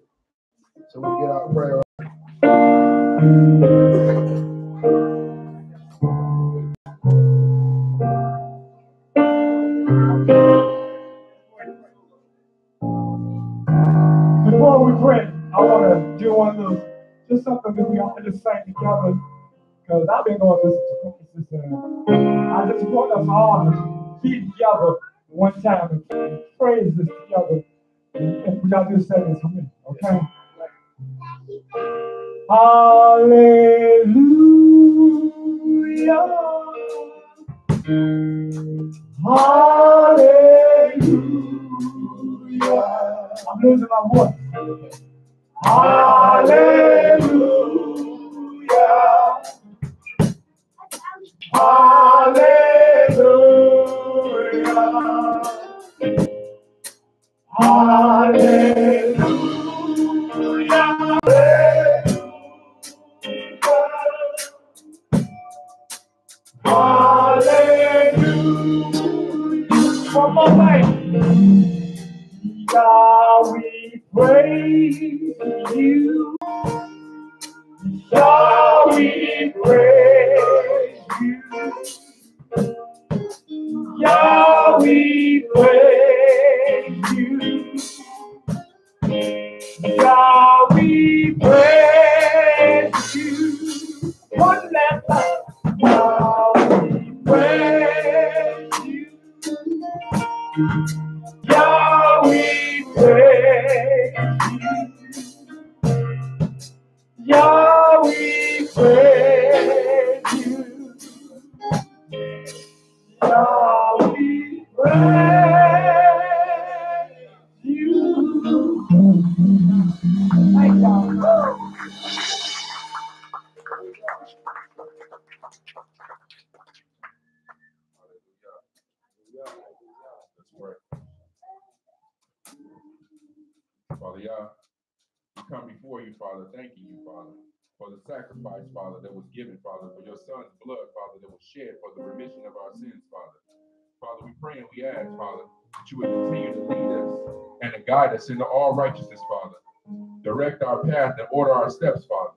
so we get our prayer. Before we pray, I want to do one little, just something that we all just sang together, because I've been going through some crisis, and I just want us all to be together one time and praise this together. And y'all just say this for me, okay? Hallelujah. Hallelujah. I'm losing my voice. Hallelujah. Hallelujah. Hallelujah. One more time. God, we praise you. God, we praise you. God, we praise you. God, we praise you. One last time. God, we praise you. God, we praise you. God, we praise you. God, we praise you. Thank God. Let's pray. Father, we come before you, Father, thanking you, Father, for the sacrifice, Father, that was given, Father, for your son's blood, Father, that was shed for the remission of our sins, Father. Father, we pray and we ask, Father, that you would continue to lead us and to guide us into all righteousness, Father. Direct our path and order our steps, Father.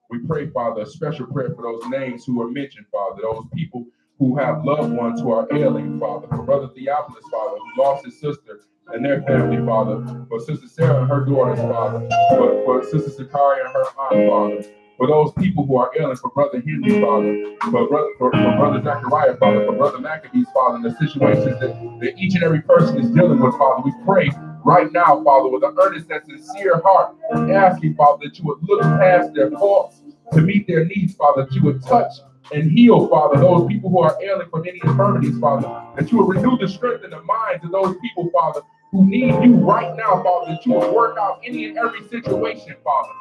We pray, Father, a special prayer for those names who are mentioned, Father, those people who have loved ones who are ailing, Father, for Brother Theophilus, Father, who lost his sister and their family, Father, for Sister Sarah and her daughters, Father, for Sister Sakaria and her aunt, Father, for those people who are ailing, for Brother Henry, Father, for Brother Zachariah, Father, for Brother Maccabees, Father, in the situations that each and every person is dealing with, Father. We pray right now, Father, with an earnest and sincere heart, asking, Father, that you would look past their faults to meet their needs, Father, that you would touch and heal, Father, those people who are ailing from any infirmities, Father, that you would renew the strength in the minds of those people, Father, who need you right now, Father, that you would work out any and every situation, Father,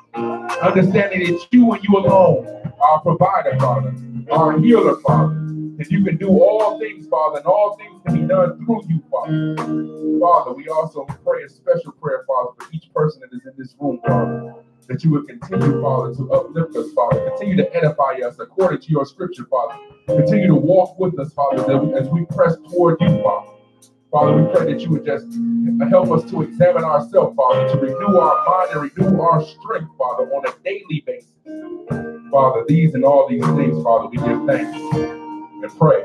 understanding that you and you alone are a provider, Father, are a healer, Father, and you can do all things, Father, and all things can be done through you, Father. Father, we also pray a special prayer, Father, for each person that is in this room, Father. that you would continue, Father, to uplift us, Father. Continue to edify us according to your scripture, Father. Continue to walk with us, Father, as we press toward you, Father. Father, we pray that you would just help us to examine ourselves, Father, to renew our mind and renew our strength, Father, on a daily basis. Father, these and all these things, Father, we give thanks and pray.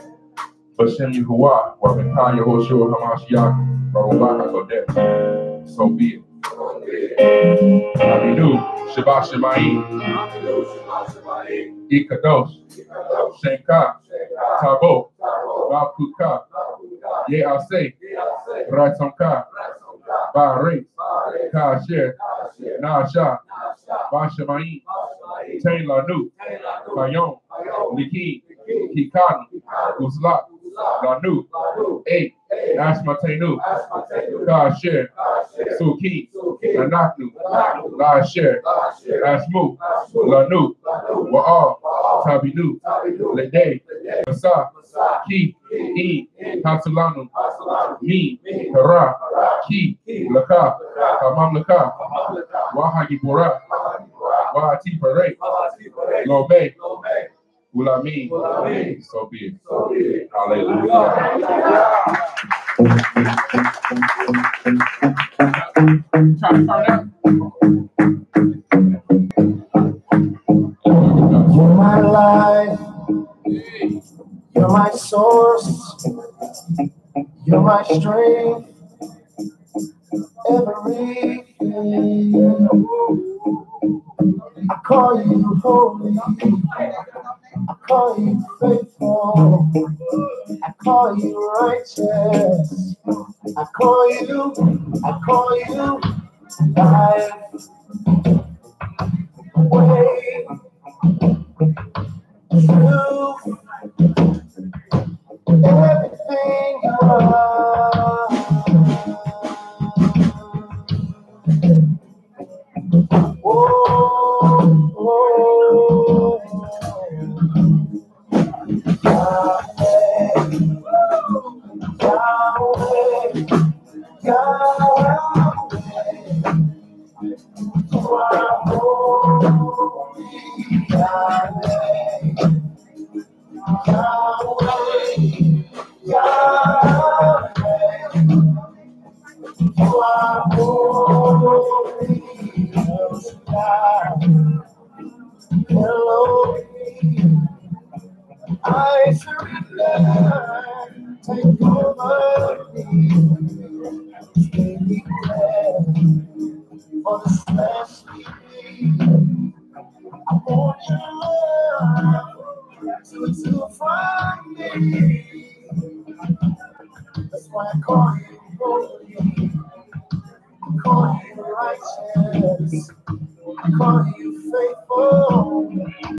Bashem Yahuwah, Wakakah Yehoshua Hamashiach, Barubaka Kodesh. So be it. Abinu, Shabbat Shemayim, Ikadosh, Shenka, Tabo, Bapuka, Yease, Ratonka, Bahre, Kasher, Nasha, Bashamayim, Tain Lanu, Kayon, Liki, Kikan, Uzlak, Lanu, 8, Ashmatenu, Kasher, Suki, Nanaknu, Lasher, Ashmu, Lanu, Wa'al, Tabinu, Lede, Masa, Ki, E, Hatsulanu, Mi, Hara, Ki, Laka, Kamam Laka, Wahagi Bora, Wahati Pare, Lobe, Ulami, so be it. Hallelujah. You're my life, you're my source, you're my strength, everything. I call you holy, I call you faithful, I call you righteous, I call you life, way, truth, everything you are. Oh, oh, Yahweh, Yahweh, you are holy, Yahweh, Yahweh, Yahweh, you are holy, Elohim, I surrender, take over me, make me glad for the flesh we need. I want your love to find me. That's why I call you holy, I call you righteous, I call you faithful.